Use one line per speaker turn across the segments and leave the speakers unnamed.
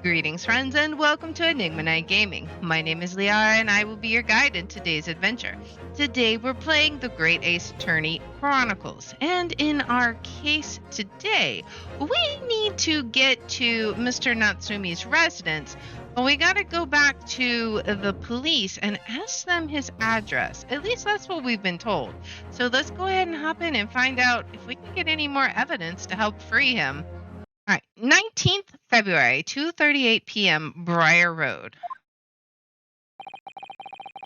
Greetings, friends, and welcome to Enigma Night Gaming. My name is Liara, and I will be your guide in today's adventure. Today, we're playing the Great Ace Attorney Chronicles, and in our case today, we need to get to Mr. Natsume's residence, but we gotta go back to the police and ask them his address. At least that's what we've been told. So let's go ahead and hop in and find out if we can get any more evidence to help free him. All right, 19th February, 2:38 p.m., Briar Road.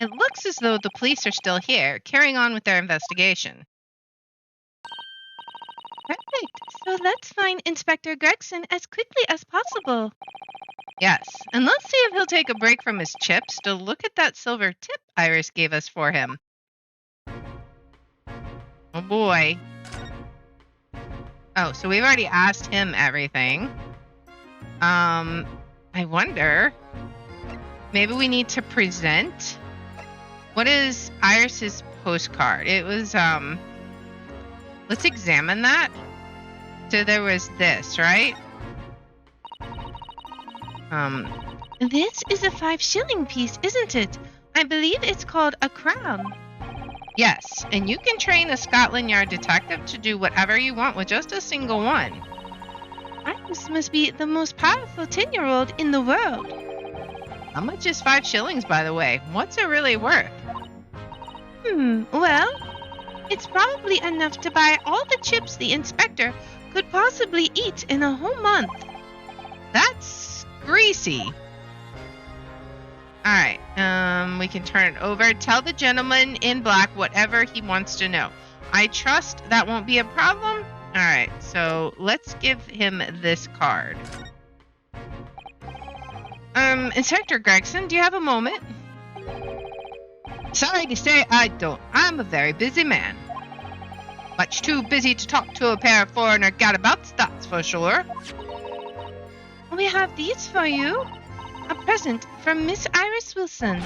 It looks as though the police are still here, carrying on with their investigation.
Perfect. So let's find Inspector Gregson as quickly as possible.
Yes, and let's see if he'll take a break from his chips to look at that silver tip Iris gave us for him. Oh boy. Oh, so we've already asked him everything. I wonder, maybe we need to present. What is Iris's postcard? It was, let's examine that. So there was this, right?
This is a 5-shilling piece, isn't it? I believe it's called a crown.
Yes, and you can train a Scotland Yard detective to do whatever you want with just a single one.
Iris must be the most powerful 10-year-old in the world.
How much is 5 shillings, by the way? What's it really worth?
Well, it's probably enough to buy all the chips the inspector could possibly eat in a whole month.
That's greasy. All right, we can turn it over. Tell the gentleman in black whatever he wants to know. I trust that won't be a problem. All right, so let's give him this card. Inspector Gregson, do you have a moment? Sorry to say I don't. I'm a very busy man. Much too busy to talk to a pair of foreigner gadabouts, that's for sure.
We have these for you. A present from Miss Iris Wilson.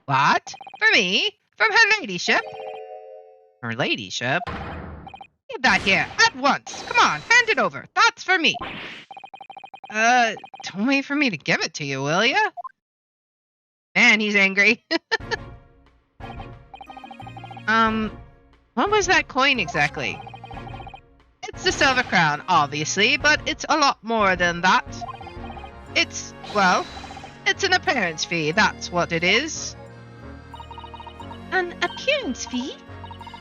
What? For me? From her ladyship? Her ladyship? Give that here, at once. Come on, hand it over. That's for me. Don't wait for me to give it to you, will ya? Man, he's angry. What was that coin exactly? It's the silver crown, obviously, but it's a lot more than that. It's an appearance fee, that's what it is.
An appearance fee?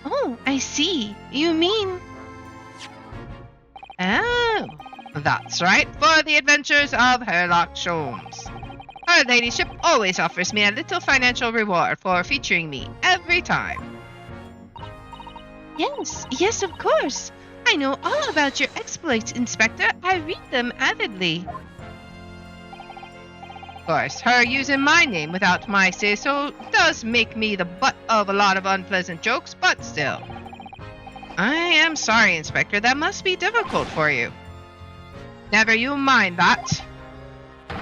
Oh, I see. You mean...
Oh, that's right, for the adventures of Herlock Sholmes. Her ladyship always offers me a little financial reward for featuring me, every time.
Yes, of course. I know all about your exploits, Inspector. I read them avidly.
Of course, her using my name without my say-so does make me the butt of a lot of unpleasant jokes, but still. I am sorry, Inspector, that must be difficult for you. Never you mind that.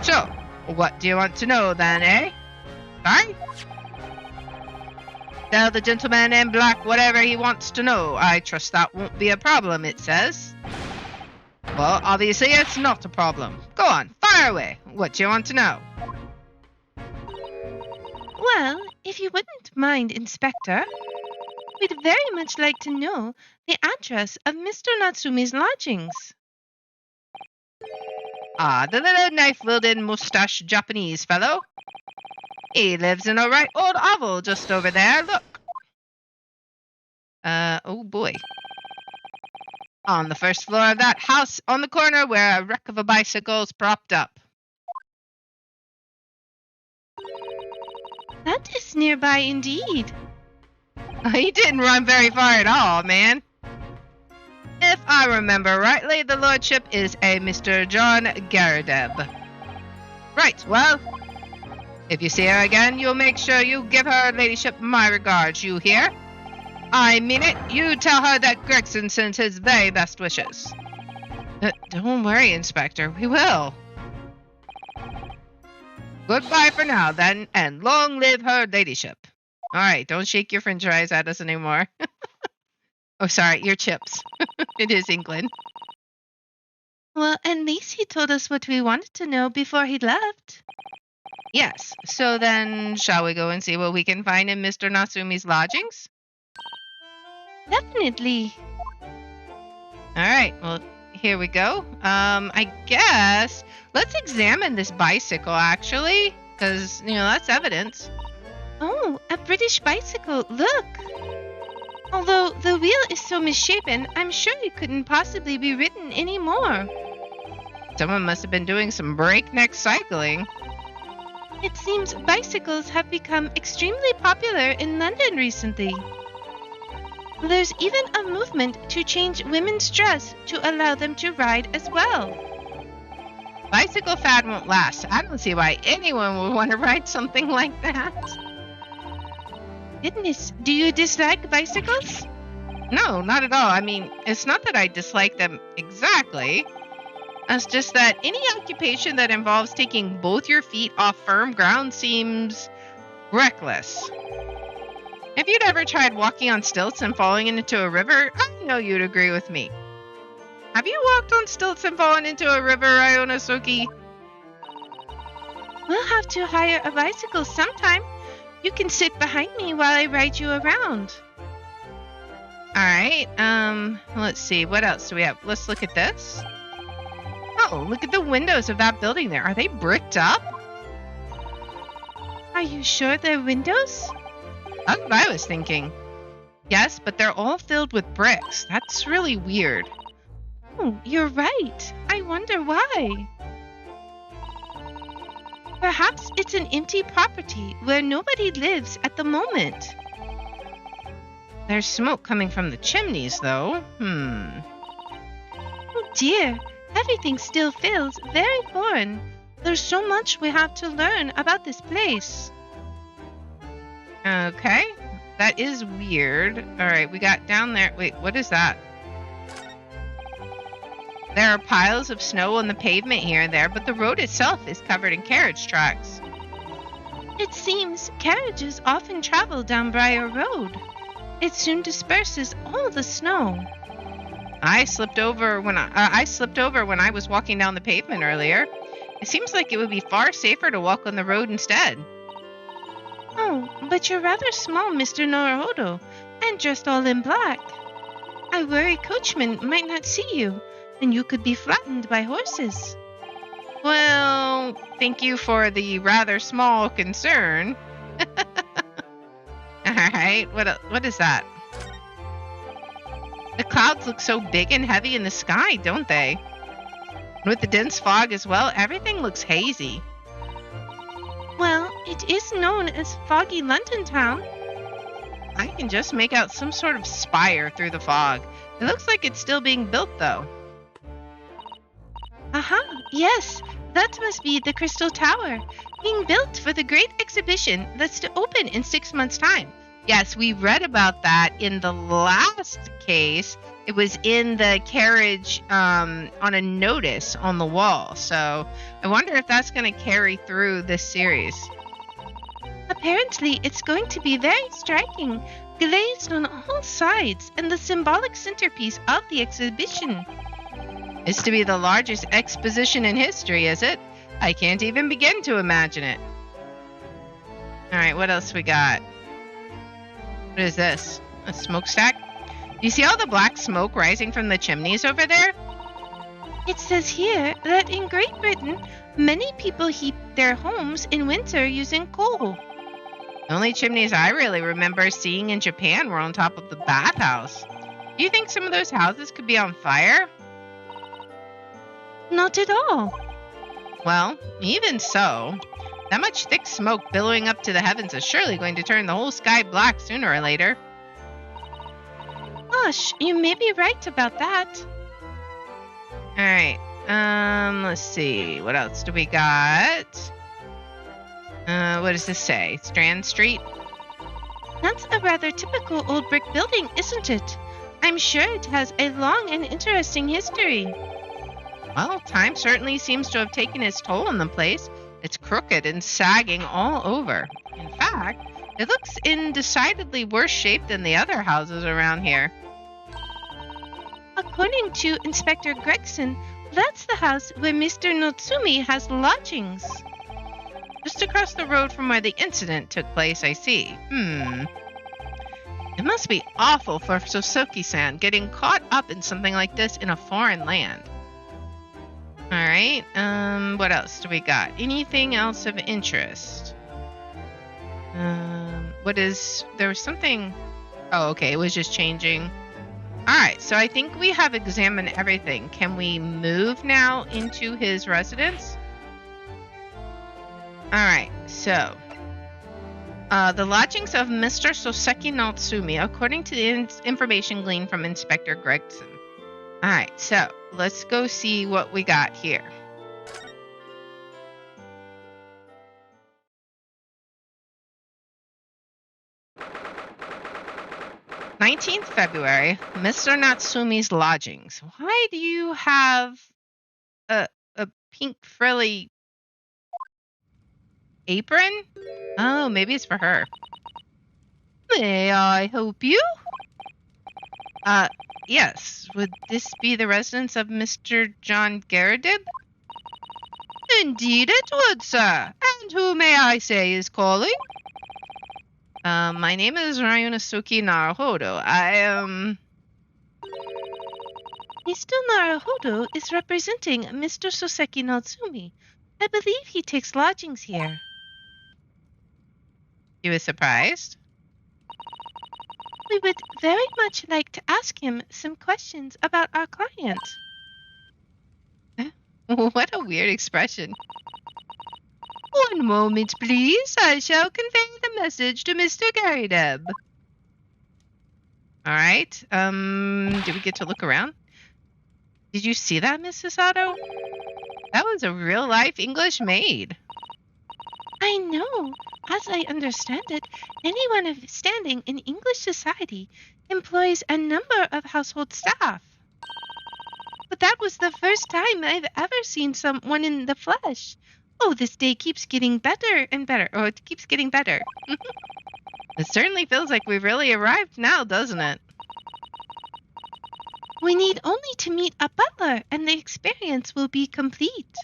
So, what do you want to know then, eh? Sorry? Tell the gentleman in black whatever he wants to know. I trust that won't be a problem, it says. Well, obviously it's not a problem. Go on, fire away. What do you want to know?
Well, if you wouldn't mind, Inspector, we'd very much like to know the address of Mr. Natsume's lodgings.
Ah, the little knife-wielding mustache Japanese fellow. He lives in a right old hovel just over there, look. Oh boy. On the first floor of that house on the corner where a wreck of a bicycle's propped up.
That is nearby indeed.
He didn't run very far at all, man. If I remember rightly, the lordship is a Mr. John Garadeb. Right, well, if you see her again, you'll make sure you give her ladyship my regards, you hear? I mean it, you tell her that Gregson sends his very best wishes. Don't worry, Inspector, we will. Goodbye for now, then, and long live her ladyship. Alright, don't shake your french fries at us anymore. Oh, sorry, your chips. It is England.
Well, at least he told us what we wanted to know before he left.
Yes, so then shall we go and see what we can find in Mr. Natsume's lodgings?
Definitely.
All right, well, here we go. I guess let's examine this bicycle actually, because, that's evidence.
Oh, a British bicycle. Look. Although the wheel is so misshapen, I'm sure it couldn't possibly be ridden anymore.
Someone must have been doing some breakneck cycling.
It seems bicycles have become extremely popular in London recently. There's even a movement to change women's dress to allow them to ride as well.
Bicycle fad won't last. I don't see why anyone would want to ride something like that.
Goodness, do you dislike bicycles?
No, not at all. I mean, it's not that I dislike them exactly. It's just that any occupation that involves taking both your feet off firm ground seems reckless. If you'd ever tried walking on stilts and falling into a river, I know you'd agree with me. Have you walked on stilts and fallen into a river, Ionosuke?
We'll have to hire a bicycle sometime. You can sit behind me while I ride you around.
All right. Let's see. What else do we have? Let's look at this. Oh, look at the windows of that building there. Are they bricked up?
Are you sure they're windows?
That's what I was thinking. Yes, but they're all filled with bricks. That's really weird.
Oh, you're right. I wonder why. Perhaps it's an empty property where nobody lives at the moment.
There's smoke coming from the chimneys, though.
Oh dear, everything still feels very foreign. There's so much we have to learn about this place.
Okay, that is weird. All right, we got down there. Wait, what is that? There are piles of snow on the pavement here and there, but the road itself is covered in carriage tracks.
It seems carriages often travel down Briar Road. It soon disperses all the snow.
I slipped over when I was walking down the pavement earlier. It seems like it would be far safer to walk on the road instead.
Oh, but you're rather small, Mr. Norohodo, and dressed all in black. I worry coachmen might not see you, and you could be flattened by horses.
Well, thank you for the rather small concern. All right, what is that? The clouds look so big and heavy in the sky, don't they? With the dense fog as well, everything looks hazy.
Well, it is known as Foggy London Town.
I can just make out some sort of spire through the fog. It looks like it's still being built, though.
Aha, yes, that must be the Crystal Tower, being built for the great exhibition that's to open in 6 months' time.
Yes, we read about that in the last case. It was in the carriage on a notice on the wall. So I wonder if that's going to carry through this series.
Apparently, it's going to be very striking, glazed on all sides, and the symbolic centerpiece of the exhibition.
It's to be the largest exposition in history, is it? I can't even begin to imagine it. All right, what else we got? What is this? A smokestack? You see all the black smoke rising from the chimneys over there?
It says here that in Great Britain, many people heat their homes in winter using coal.
The only chimneys I really remember seeing in Japan were on top of the bathhouse. Do you think some of those houses could be on fire?
Not at all.
Well, even so, that much thick smoke billowing up to the heavens is surely going to turn the whole sky black sooner or later.
Gosh, you may be right about that.
All right. Let's see. What else do we got? What does this say? Strand Street?
That's a rather typical old brick building, isn't it? I'm sure it has a long and interesting history.
Well, time certainly seems to have taken its toll on the place. It's crooked and sagging all over. In fact, it looks in decidedly worse shape than the other houses around here.
According to Inspector Gregson, That's the house where Mr. Natsume has lodgings.
Just across the road from where the incident took place, I see. It must be awful for Sosuke-san getting caught up in something like this in a foreign land. Alright, what else do we got? Anything else of interest? There was something... Oh, okay, it was just changing. Alright, so I think we have examined everything. Can we move now into his residence? Alright, so... the lodgings of Mr. Soseki Natsume, according to the information gleaned from Inspector Gregson. Alright, so let's go see what we got here. 19th February, Mr. Natsume's lodgings. Why do you have a pink frilly apron? Oh, maybe it's for her.
May I help you?
Yes. Would this be the residence of Mr. John Garadib?
Indeed it would, sir. And who may I say is calling?
My name is Ryunosuke Naruhodo.
Mr. Naruhodo is representing Mr. Soseki Natsume. I believe he takes lodgings here.
You were surprised?
We would very much like to ask him some questions about our client.
What a weird expression.
One moment, please. I shall convey the message to Mr. Garadib.
All right. Did we get to look around? Did you see that, Mrs. Sato? That was a real-life English maid.
I know. As I understand it, anyone of standing in English society employs a number of household staff. But that was the first time I've ever seen someone in the flesh. Oh, this day keeps getting better and better. Oh, it keeps getting better.
It certainly feels like we've really arrived now, doesn't it?
We need only to meet a butler and the experience will be complete.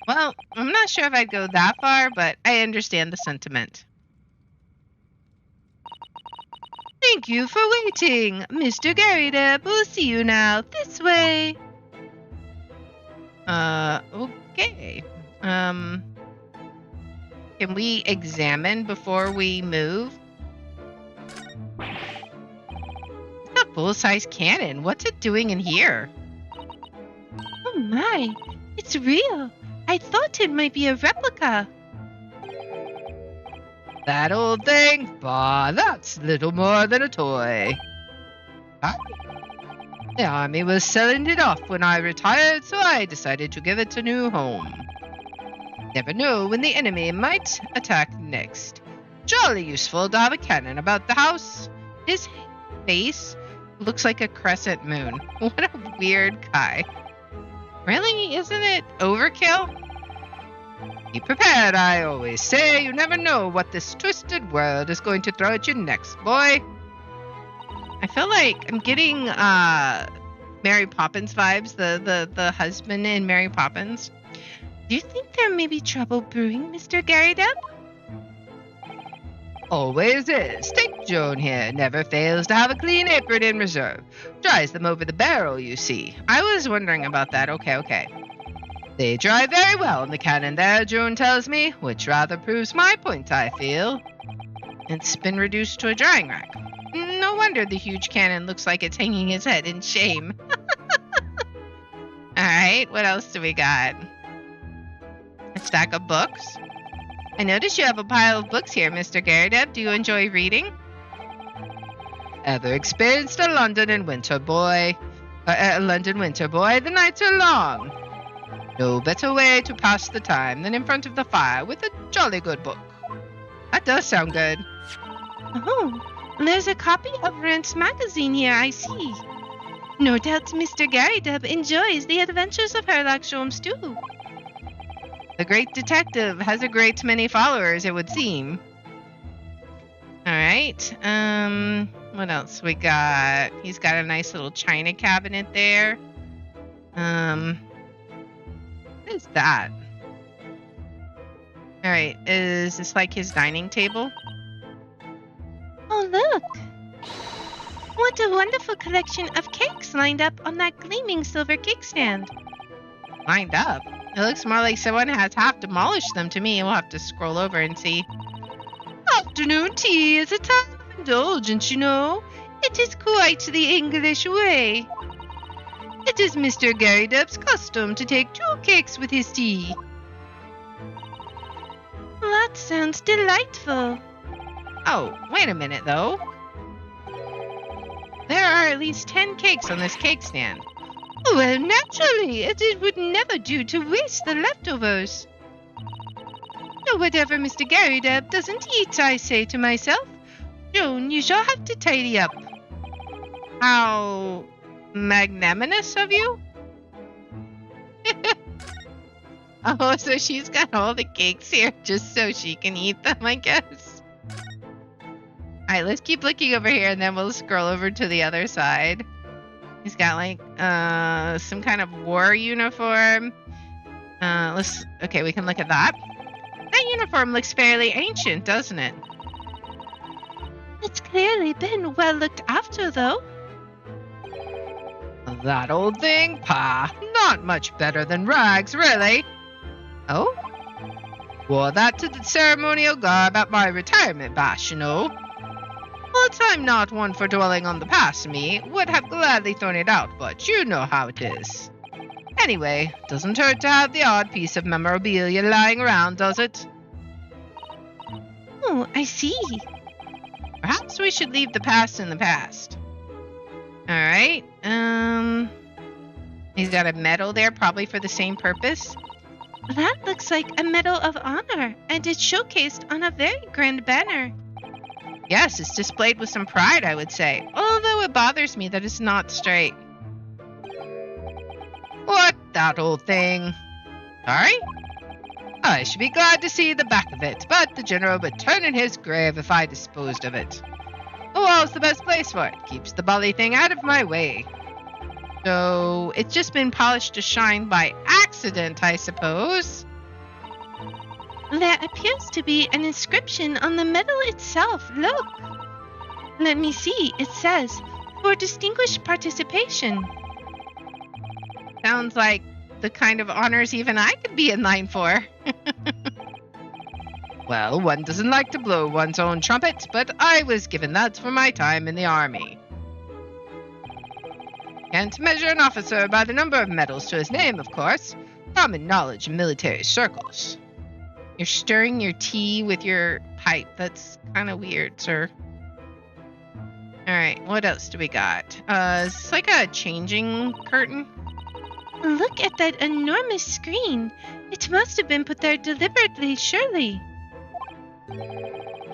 Well, I'm not sure if I'd go that far, but I understand the sentiment.
Thank you for waiting. Mr. Garadib will see you now. This way.
Okay. Can we examine before we move? It's a full-size cannon. What's it doing in here?
Oh my, it's real. I thought it might be a replica.
That old thing? Bah, that's little more than a toy. The army was selling it off when I retired, so I decided to give it a new home. Never know when the enemy might attack next. Jolly useful to have a cannon about the house. His face looks like a crescent moon. What a weird guy. Really? Isn't it overkill? Be prepared, I always say. You never know what this twisted world is going to throw at you next, boy. I feel like I'm getting Mary Poppins vibes, the husband in Mary Poppins.
Do you think there may be trouble brewing, Mr. Garadib?
Always is. Take Joan here. Never fails to have a clean apron in reserve. Dries them over the barrel, you see. I was wondering about that. Okay. They dry very well in the cannon there, Joan tells me, which rather proves my point, I feel. It's been reduced to a drying rack. No wonder the huge cannon looks like it's hanging its head in shame. Alright, what else do we got? A stack of books. I notice you have a pile of books here, Mr. Garadib. Do you enjoy reading? Ever experienced a London winter boy? The nights are long. No better way to pass the time than in front of the fire with a jolly good book. That does sound good.
Oh, there's a copy of Rent's magazine here, I see. No doubt Mr. Garadib enjoys the adventures of Herlock Sholmes too.
The great detective has a great many followers, it would seem. Alright, what else we got? He's got a nice little china cabinet there. What is that? All right, is this like his dining table?
Oh, look! What a wonderful collection of cakes lined up on that gleaming silver cake stand.
Lined up? It looks more like someone has half demolished them to me. We'll have to scroll over and see. Afternoon tea is a time of indulgence, you know. It is quite the English way. It is Mr. Garrydub's custom to take 2 cakes with his tea.
That sounds delightful.
Oh, wait a minute, though. There are at least 10 cakes on this cake stand.
Well, naturally, it would never do to waste the leftovers. Whatever Mr. Garrydub doesn't eat, I say to myself, Joan, you shall have to tidy up.
How magnanimous of you? Oh, so she's got all the cakes here just so she can eat them, I guess. Alright, let's keep looking over here and then we'll scroll over to the other side. He's got like some kind of war uniform. Okay, we can look at that. That uniform looks fairly ancient, doesn't it?
It's clearly been well looked after, though.
That old thing? Pah, not much better than rags, really. Oh? Wore that to the ceremonial garb at my retirement bash, you know. But I'm not one for dwelling on the past, me. Would have gladly thrown it out, but you know how it is. Anyway, doesn't hurt to have the odd piece of memorabilia lying around, does it?
Oh, I see.
Perhaps we should leave the past in the past. Alright, he's got a medal there, probably for the same purpose.
That looks like a Medal of Honor, and it's showcased on a very grand banner.
Yes, it's displayed with some pride, I would say, although it bothers me that it's not straight. What, that old thing? Sorry? I should be glad to see the back of it, but the general would turn in his grave if I disposed of it. The wall's the best place for it. Keeps the bully thing out of my way. So, it's just been polished to shine by accident, I suppose.
There appears to be an inscription on the medal itself. Look. Let me see. It says, for distinguished participation.
Sounds like the kind of honors even I could be in line for. Well, one doesn't like to blow one's own trumpet, but I was given that for my time in the army. Can't measure an officer by the number of medals to his name, of course. Common knowledge in military circles. You're stirring your tea with your pipe. That's kind of weird, sir. Alright, what else do we got? Is this like a changing curtain?
Look at that enormous screen. It must have been put there deliberately, surely.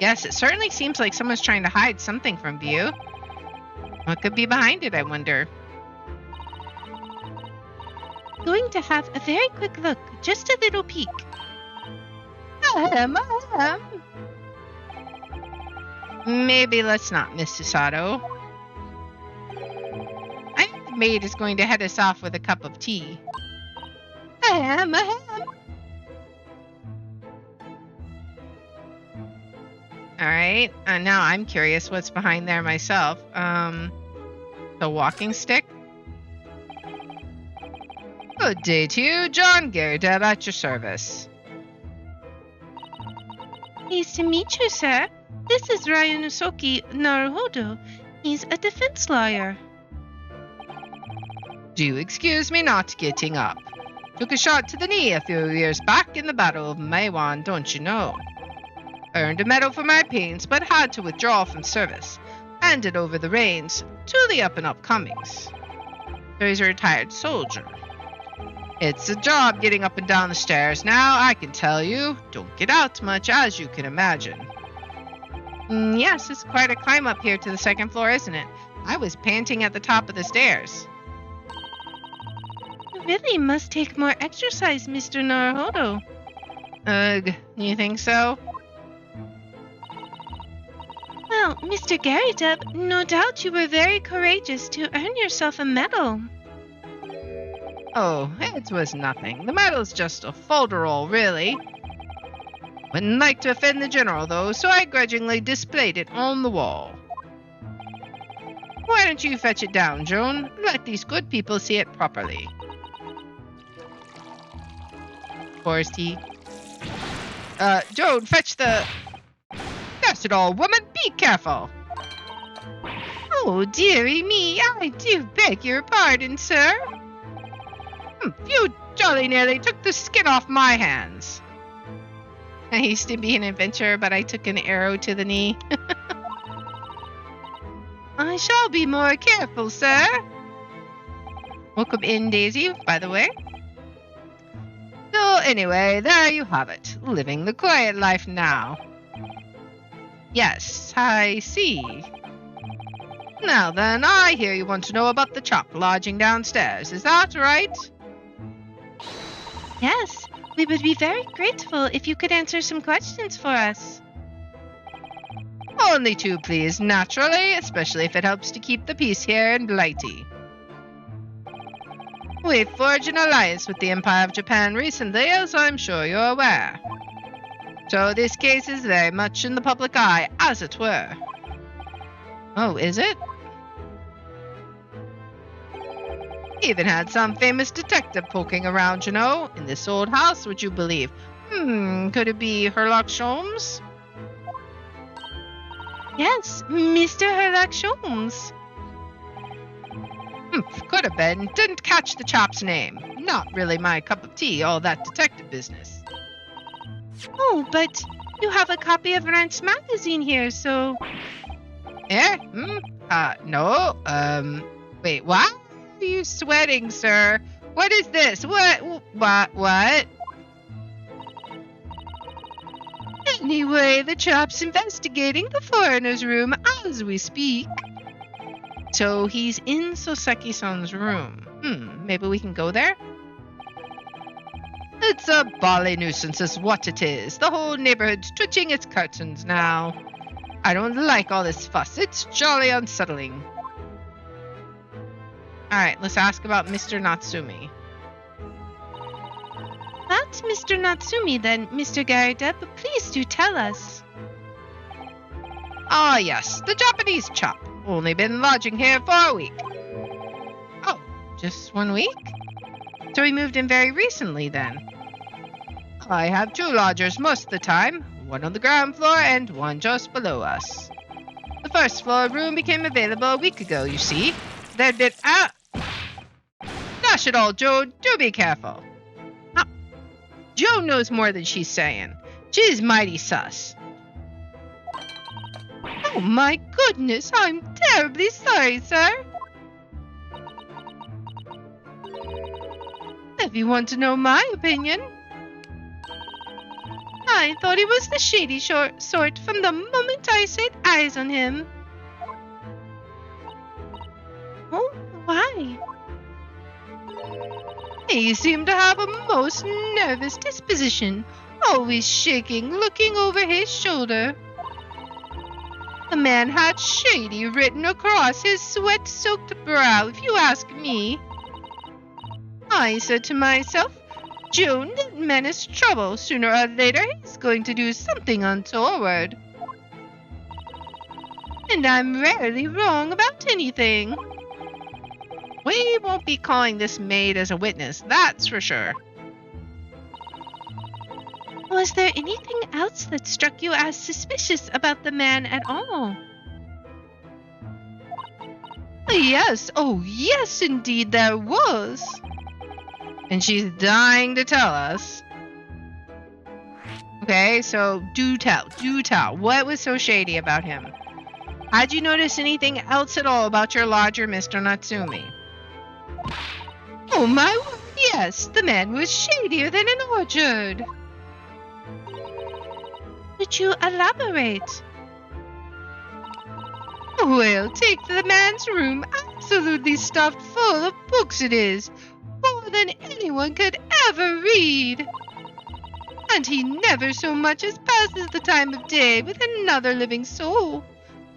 Yes, it certainly seems like someone's trying to hide something from view. What could be behind it, I wonder?
Going to have a very quick look, just a little peek.
Maybe let's not, Mr. Sato. I think the maid is going to head us off with a cup of tea. Alright, now I'm curious what's behind there myself. The walking stick? Good day to you, John Garrydub at your service.
Pleased to meet you, sir. This is Ryunosuke Naruhodo. He's a defense lawyer.
Do excuse me not getting up. Took a shot to the knee a few years back in the Battle of Maiwan, don't you know? Earned a medal for my pains, but had to withdraw from service. Handed over the reins to the up-and-up-comings. So he's a retired soldier. It's a job getting up and down the stairs now, I can tell you. Don't get out much, as you can imagine. Yes, it's quite a climb up here to the second floor, isn't it? I was panting at the top of the stairs.
You really must take more exercise, Mr. Naruhodo.
Ugh, you think so?
Well, Mr. Garrydub, no doubt you were very courageous to earn yourself a medal.
Oh, it was nothing. The medal's just a folderol, really. Wouldn't like to offend the general, though, so I grudgingly displayed it on the wall. Why don't you fetch it down, Joan? Let these good people see it properly. Of course, Joan, fetch the... That's it all, woman! Be careful!
Oh, dearie me, I do beg your pardon, sir.
You jolly nearly took the skin off my hands.
I used to be an adventurer, but I took an arrow to the knee.
I shall be more careful, sir. Welcome in, Daisy, by the way. So anyway, there you have it. Living the quiet life now. Yes, I see. Now then, I hear you want to know about the chop lodging downstairs. Is that right?
Yes, we would be very grateful if you could answer some questions for us.
Only two, please, naturally, especially if it helps to keep the peace here in Blighty. We've forged an alliance with the Empire of Japan recently, as I'm sure you're aware. So this case is very much in the public eye, as it were. Oh, is it? Even had some famous detective poking around, you know, in this old house, would you believe? Could it be Herlock Sholmes?
Yes, Mr. Herlock Sholmes.
Could have been. Didn't catch the chap's name. Not really my cup of tea, all that detective business.
Oh, but you have a copy of Rant's magazine here, so...
No. Wait, what? Are you sweating, sir? What is this? What?
Anyway, the chap's investigating the foreigner's room as we speak.
So he's in Soseki-san's room. Maybe we can go there? It's a bally nuisance is what it is. The whole neighborhood's twitching its curtains now. I don't like all this fuss. It's jolly unsettling. Alright, let's ask about Mr. Natsume.
That's Mr. Natsume then, Mr. Garida, but please do tell us.
Ah, yes, the Japanese chap. Only been lodging here for a week. Oh, just 1 week? So he moved in very recently then. I have two lodgers most of the time, one on the ground floor and one just below us. The first floor room became available a week ago, you see. There'd been Dash it all, Joe, do be careful. Now, Joe knows more than she's saying. She's mighty sus.
Oh my goodness, I'm terribly sorry, sir. If you want to know my opinion, I thought he was the shady sort from the moment I set eyes on him. Oh, why? He seemed to have a most nervous disposition, always shaking, looking over his shoulder. The man had shady written across his sweat-soaked brow, if you ask me. I said to myself, June, that man is trouble. Sooner or later, he's going to do something untoward. And I'm rarely wrong about anything.
We won't be calling this maid as a witness, that's for sure.
Was there anything else that struck you as suspicious about the man at all?
Yes, oh yes, indeed there was. And she's dying to tell us. Okay, so do tell. What was so shady about him? Had you noticed anything else at all about your lodger, Mr. Natsume?
Oh my word, yes, the man was shadier than an orchard. Could you elaborate? Well, take the man's room, absolutely stuffed full of books it is, more than anyone could ever read. And he never so much as passes the time of day with another living soul.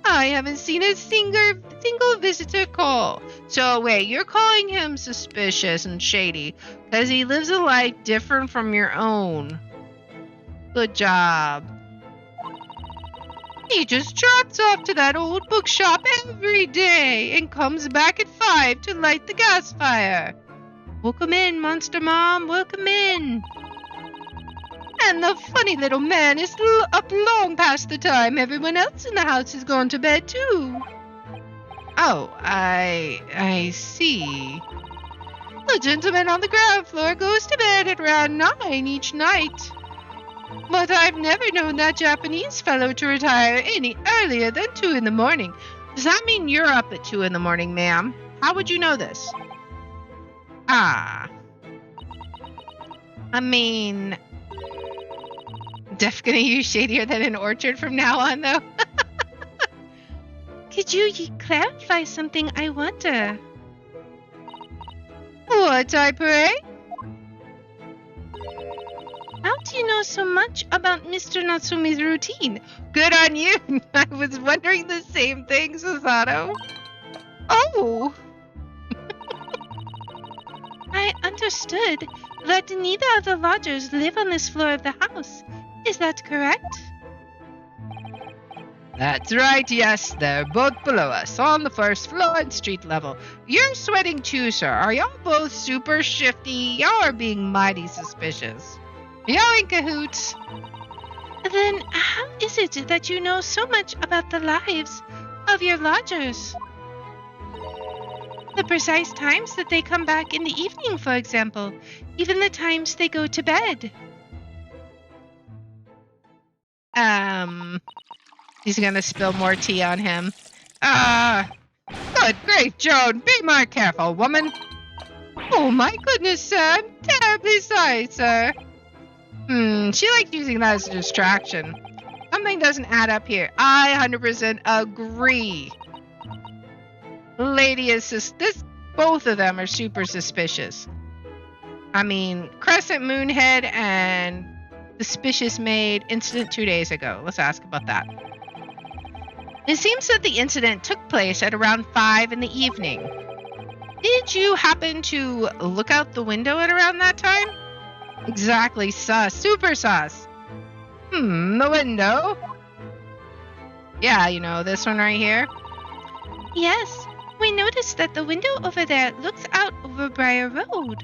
I haven't seen a single visitor call. So wait, you're calling him suspicious and shady because he lives a life different from your own. Good job. He just trots off to that old bookshop every day and comes back at 5 to light the gas fire. Welcome in, Monster Mom, welcome in. And the funny little man is up long past the time everyone else in the house has gone to bed, too. Oh, I see. The gentleman on the ground floor goes to bed at around 9 each night. But I've never known that Japanese fellow to retire any earlier than 2 in the morning. Does that mean you're up at 2 in the morning, ma'am? How would you know this? I mean... Def gonna use shadier than an orchard from now on, though.
Could you clarify something, I wonder?
What, I pray?
How do you know so much about Mr. Natsume's routine?
Good on you. I was wondering the same thing, Susato. Oh!
I understood that neither of the lodgers live on this floor of the house. Is that correct?
That's right, yes. They're both below us, on the first floor and street level. You're sweating too, sir. Are y'all both super shifty? Y'all are being mighty suspicious. Y'all in cahoots.
Then how is it that you know so much about the lives of your lodgers? The precise times that they come back in the evening, for example. Even the times they go to bed.
He's gonna spill more tea on him. Good grief, Joan. Be more careful, woman. Oh my goodness, sir. I'm terribly sorry, sir. She likes using that as a distraction. Something doesn't add up here. I 100% agree. Lady is both of them are super suspicious. I mean, Crescent Moonhead and Suspicious Maid incident 2 days ago. Let's ask about that. It seems that the incident took place at around 5 in the evening. Did you happen to look out the window at around that time? Exactly, sus. Super sus. The window? Yeah, you know, this one right here?
Yes, we noticed that the window over there looks out over Briar Road.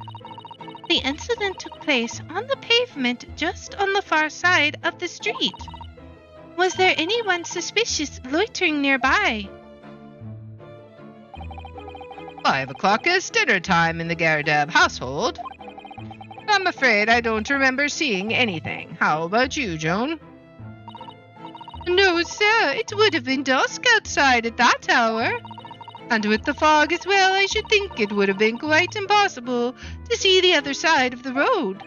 The incident took place on the pavement just on the far side of the street. Was there anyone suspicious loitering nearby?
5 o'clock is dinner time in the Garadab household. I'm afraid I don't remember seeing anything. How about you, Joan?
No, sir. It would have been dusk outside at that hour. And with the fog as well, I should think it would have been quite impossible to see the other side of the road.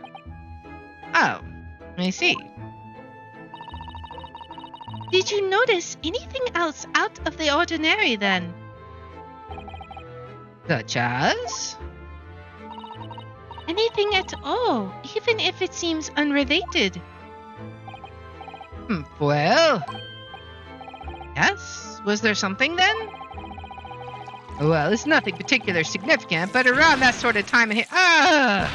Oh, I see.
Did you notice anything else out of the ordinary then?
Such as?
Anything at all, even if it seems unrelated.
Well, yes. Was there something then? Well, it's nothing particular significant, but around that sort of time in here.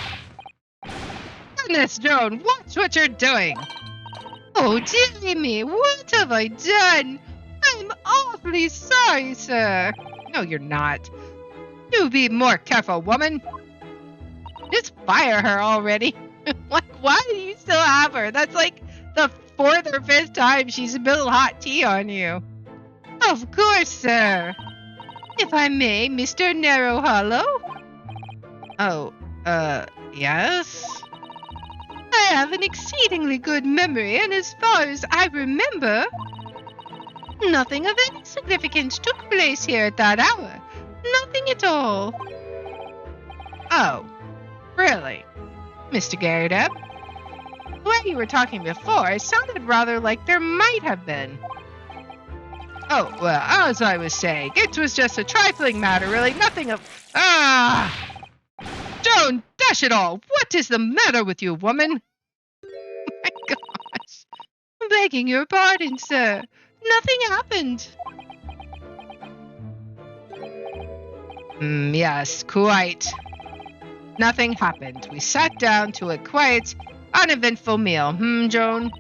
Goodness, Joan, watch what you're doing. Oh, dear me, what have I done? I'm awfully sorry, sir. No, you're not. Do be more careful, woman. Just fire her already. Like, why do you still have her? That's like the 4th or 5th time she's spilled hot tea on you. Of course, sir. If I may, Mr. Narrow Hollow? Oh, yes? I have an exceedingly good memory, and as far as I remember, nothing of any significance took place here at that hour. Nothing at all. Oh, really? Mr. Garadeb? The way you were talking before, it sounded rather like there might have been. Oh, well, as I was saying, it was just a trifling matter, really, nothing of... Joan, dash it all! What is the matter with you, woman? Oh my gosh.
Begging your pardon, sir. Nothing happened.
Yes, quite. Nothing happened. We sat down to a quiet, uneventful meal. Joan?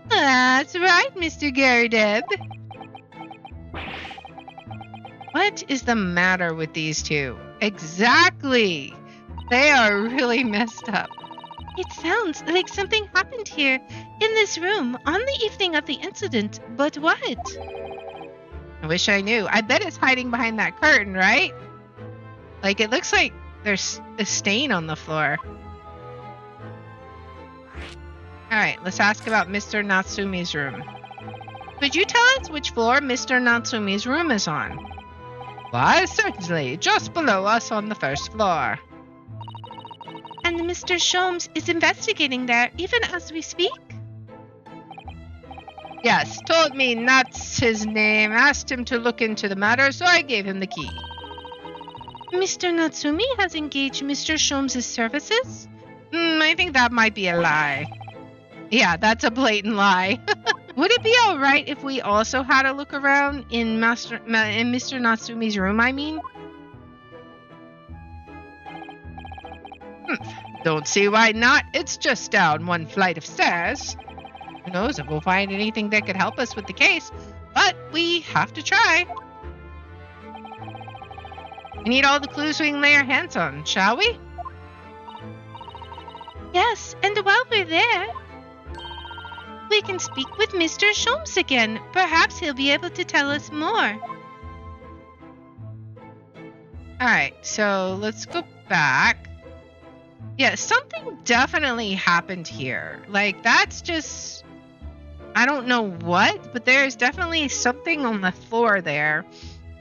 That's right, Mr. Garydeb.
What is the matter with these two? Exactly. They are really messed up.
It sounds like something happened here in this room on the evening of the incident, but what?
I wish I knew. I bet it's hiding behind that curtain, right? Like, it looks like there's a stain on the floor. Alright, let's ask about Mr. Natsume's room. Could you tell us which floor Mr. Natsume's room is on? Why, certainly. Just below us on the first floor.
And Mr. Sholmes is investigating there even as we speak?
Yes, told me Nat's his name, asked him to look into the matter, so I gave him the key.
Mr. Natsume has engaged Mr. Sholmes' services?
I think that might be a lie. Yeah, that's a blatant lie. Would it be alright if we also had a look around in Mr. Natsume's room, I mean? Don't see why not. It's just down one flight of stairs. Who knows if we'll find anything that could help us with the case, but we have to try. We need all the clues we can lay our hands on, shall we?
Yes, and while we're there, we can speak with Mr. Sholmes again. Perhaps he'll be able to tell us more.
Alright, so let's go back. Yeah, something definitely happened here. Like, that's just... I don't know what, but there's definitely something on the floor there.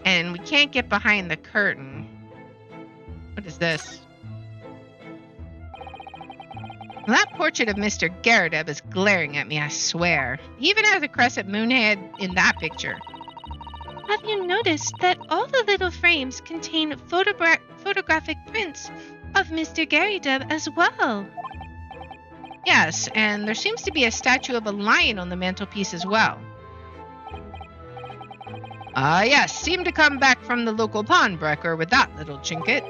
And we can't get behind the curtain. What is this? That portrait of Mr. Garydeb is glaring at me, I swear. He even has a crescent moon head in that picture.
Have you noticed that all the little frames contain photographic prints of Mr. Garydeb as well?
Yes, and there seems to be a statue of a lion on the mantelpiece as well. Yes, seemed to come back from the local pawnbroker with that little trinket.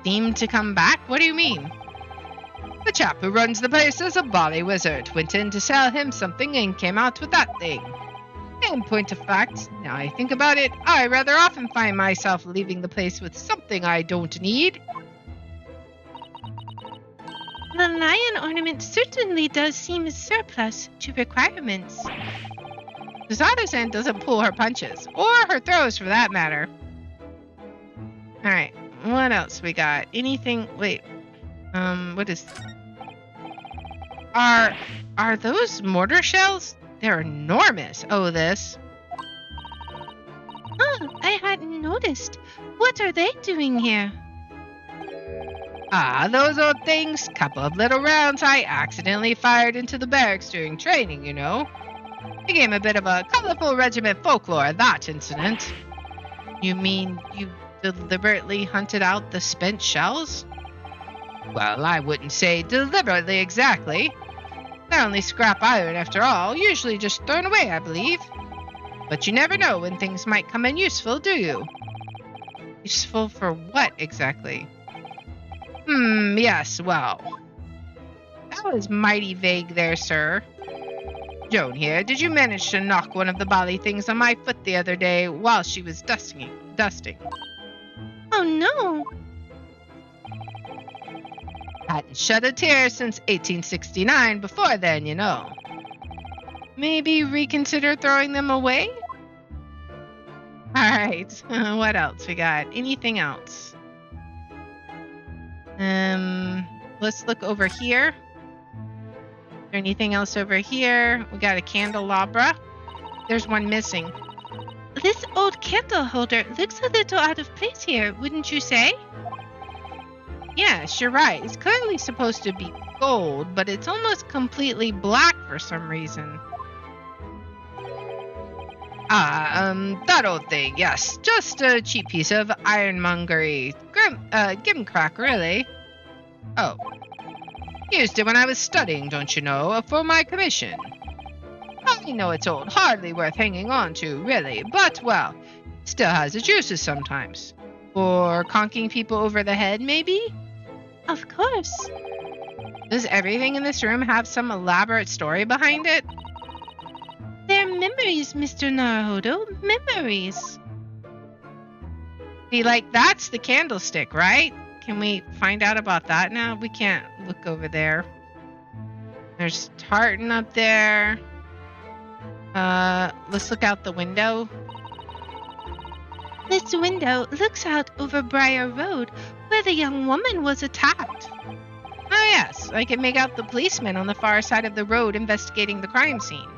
Seemed to come back? What do you mean? The chap who runs the place is a bally wizard. Went in to sell him something and came out with that thing. In point of fact, now I think about it, I rather often find myself leaving the place with something I don't need.
The lion ornament certainly does seem surplus to requirements.
Susanna doesn't pull her punches, or her throws for that matter. Alright, what else we got? Anything, wait, what is... Are those mortar shells? They're enormous. Oh, this.
Oh, I hadn't noticed. What are they doing here?
Those old things. Couple of little rounds I accidentally fired into the barracks during training, you know. Became a bit of a colorful regiment folklore, that incident. You mean you deliberately hunted out the spent shells? Well, I wouldn't say deliberately exactly. They're only scrap iron after all, usually just thrown away, I believe. But you never know when things might come in useful, do you? Useful for what exactly? Yes, well. That was mighty vague there, sir. Joan here, did you manage to knock one of the bally things on my foot the other day while she was dusting?
Oh no!
Hadn't shed a tear since 1869 before then, you know. Maybe reconsider throwing them away? Alright, what else we got? Anything else? Let's look over here. Is there anything else over here? We got a candelabra. There's one missing.
This old candle holder looks a little out of place here, wouldn't you say?
Yes, you're right. It's clearly supposed to be gold, but it's almost completely black for some reason. That old thing, yes. Just a cheap piece of ironmongery. Gimcrack, really. Oh. Used it when I was studying, don't you know, for my commission. I know it's old, hardly worth hanging on to, really, but, well, still has its uses sometimes. Or conking people over the head, maybe?
Of course.
Does everything in this room have some elaborate story behind it?
They're memories, Mr. Naruhodo. Memories.
See, like, that's the candlestick, right? Can we find out about that now? We can't look over there. There's tartan up there. Let's look out the window.
This window looks out over Briar Road, where the young woman was attacked.
Oh, yes. I can make out the policeman on the far side of the road investigating the crime scene.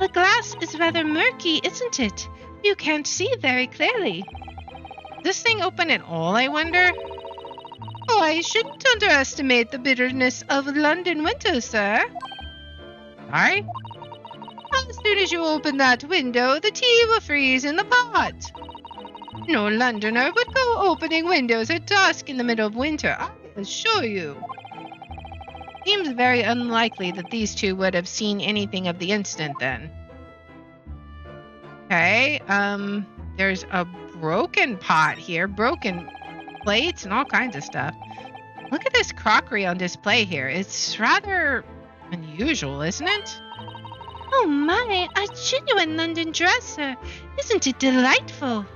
The glass is rather murky, isn't it? You can't see very clearly.
Is this thing open at all, I wonder?
Oh, I shouldn't underestimate the bitterness of London winter, sir.
Sorry?
As soon as you open that window, the tea will freeze in the pot. No Londoner would go opening windows at dusk in the middle of winter, I assure you.
Seems very unlikely that these two would have seen anything of the incident then. Okay, there's a broken pot here, broken plates and all kinds of stuff. Look at this crockery on display here. It's rather unusual, isn't it?
Oh my, a genuine London dresser. Isn't it delightful?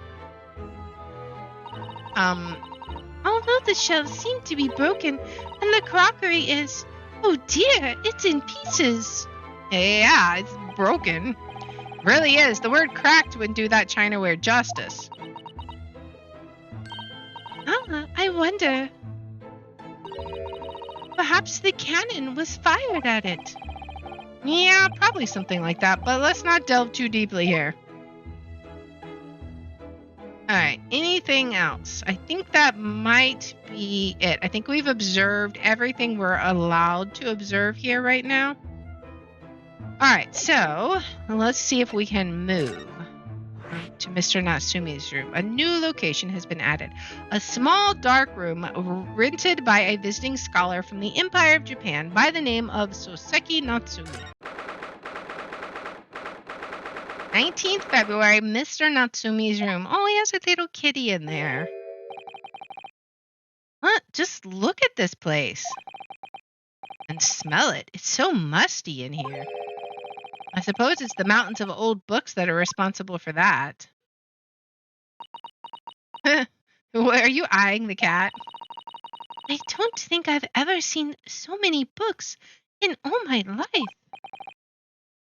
Although the shelves seem to be broken and the crockery is, oh dear, it's in pieces.
Yeah, it's broken. Really is. The word cracked wouldn't do that chinaware justice.
I wonder. Perhaps the cannon was fired at it.
Yeah, probably something like that, but let's not delve too deeply here. Alright, anything else? I think that might be it. I think we've observed everything we're allowed to observe here right now. Alright, so let's see if we can move to Mr. Natsume's room. A new location has been added. A small dark room rented by a visiting scholar from the Empire of Japan by the name of Soseki Natsume. 19th February, Mr. Natsume's room. Oh, he has a little kitty in there. What? Just look at this place. And smell it. It's so musty in here. I suppose it's the mountains of old books that are responsible for that. Are you eyeing the cat?
I don't think I've ever seen so many books in all my life.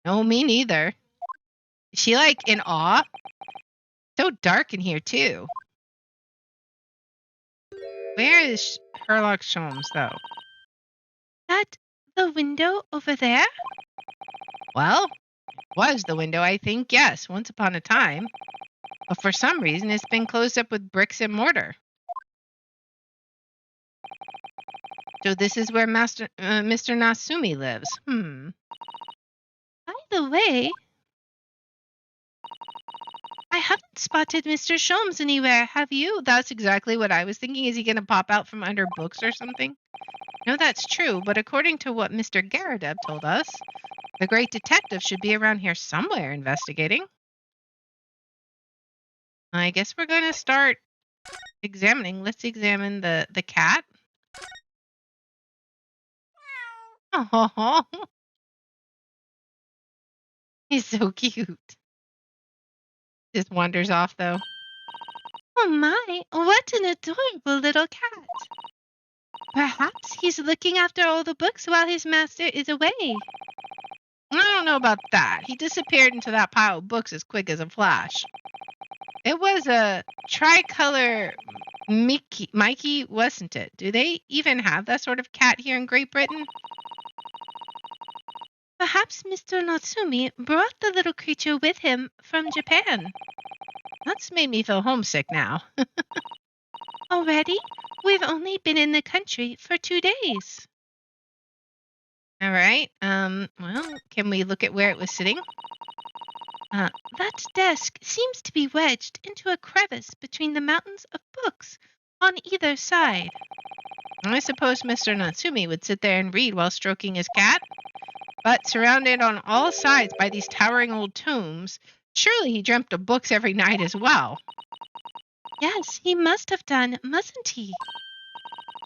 No, me neither. Is she like in awe? So dark in here too. Where is Herlock Sholmes though?
That the window over there?
Well, it was the window, I think, yes, once upon a time. But for some reason, it's been closed up with bricks and mortar. So this is where Mr. Natsume lives.
By the way, I haven't spotted Mr. Sholmes anywhere, have you?
That's exactly what I was thinking. Is he going to pop out from under books or something? No, that's true, but according to what Mr. Garadeb told us, the great detective should be around here somewhere investigating. I guess we're going to start examining. Let's examine the cat. Oh, he's so cute. Just wanders off, though.
Oh my, what an adorable little cat. Perhaps he's looking after all the books while his master is away.
I don't know about that. He disappeared into that pile of books as quick as a flash. It was a tricolor Mikey, wasn't it? Do they even have that sort of cat here in Great Britain?
Perhaps Mr. Natsume brought the little creature with him from Japan.
That's made me feel homesick now.
Already? We've only been in the country for 2 days.
All right. Well, can we look at where it was sitting?
That desk seems to be wedged into a crevice between the mountains of books on either side.
I suppose Mr. Natsume would sit there and read while stroking his cat. But surrounded on all sides by these towering old tomes, surely he dreamt of books every night as well.
Yes, he must have done, mustn't he?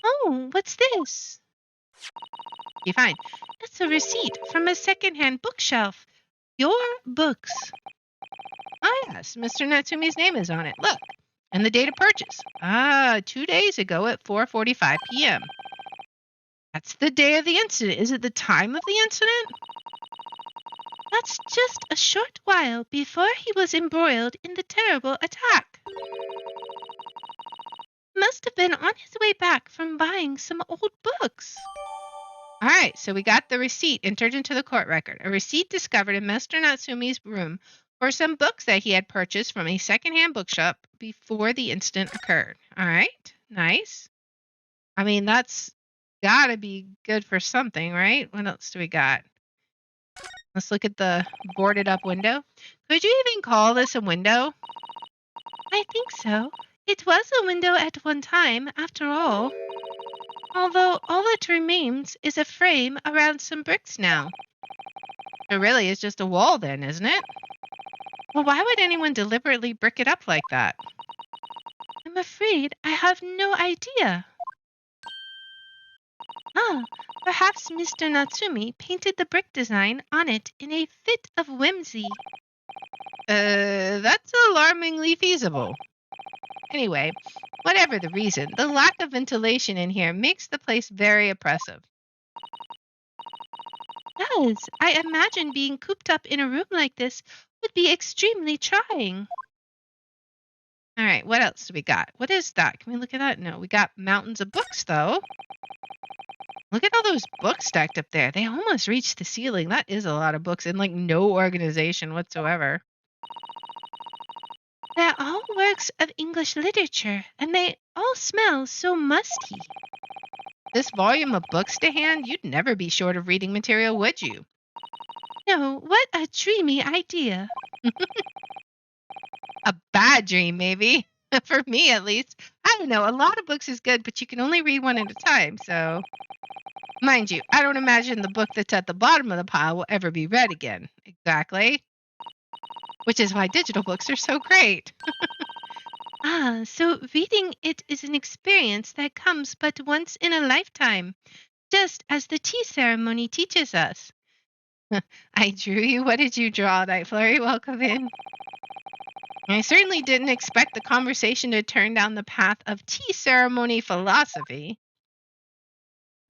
Oh, what's this?
You find.
It's a receipt from a second-hand bookshelf. Your books.
Oh, yes, Mr. Natsume's name is on it. Look. And the date of purchase. 2 days ago at 4:45 p.m. That's the day of the incident. Is it the time of the incident?
That's just a short while before he was embroiled in the terrible attack. Must have been on his way back from buying some old books.
All right, so we got the receipt entered into the court record. A receipt discovered in Mr. Natsume's room for some books that he had purchased from a secondhand bookshop before the incident occurred. All right, nice. I mean, that's got to be good for something, right? What else do we got? Let's look at the boarded up window. Could you even call this a window?
I think so. It was a window at one time, after all. Although all that remains is a frame around some bricks now.
It really is just a wall then, isn't it? Well, why would anyone deliberately brick it up like that?
I'm afraid I have no idea. Perhaps Mr. Natsume painted the brick design on it in a fit of whimsy.
That's alarmingly feasible. Anyway, whatever the reason, the lack of ventilation in here makes the place very oppressive.
Does. I imagine being cooped up in a room like this would be extremely trying.
All right, what else do we got? What is that? Can we look at that? No, we got mountains of books, though. Look at all those books stacked up there. They almost reach the ceiling. That is a lot of books and like no organization whatsoever.
They're all works of English literature, and they all smell so musty.
This volume of books to hand, you'd never be short of reading material, would you?
No, what a dreamy idea.
A bad dream, maybe. For me, at least. I don't know. A lot of books is good, but you can only read one at a time, so... Mind you, I don't imagine the book that's at the bottom of the pile will ever be read again. Exactly. Which is why digital books are so great.
So reading it is an experience that comes but once in a lifetime, just as the tea ceremony teaches us.
I drew you. What did you draw, Night Flurry? Welcome in. I certainly didn't expect the conversation to turn down the path of tea ceremony philosophy.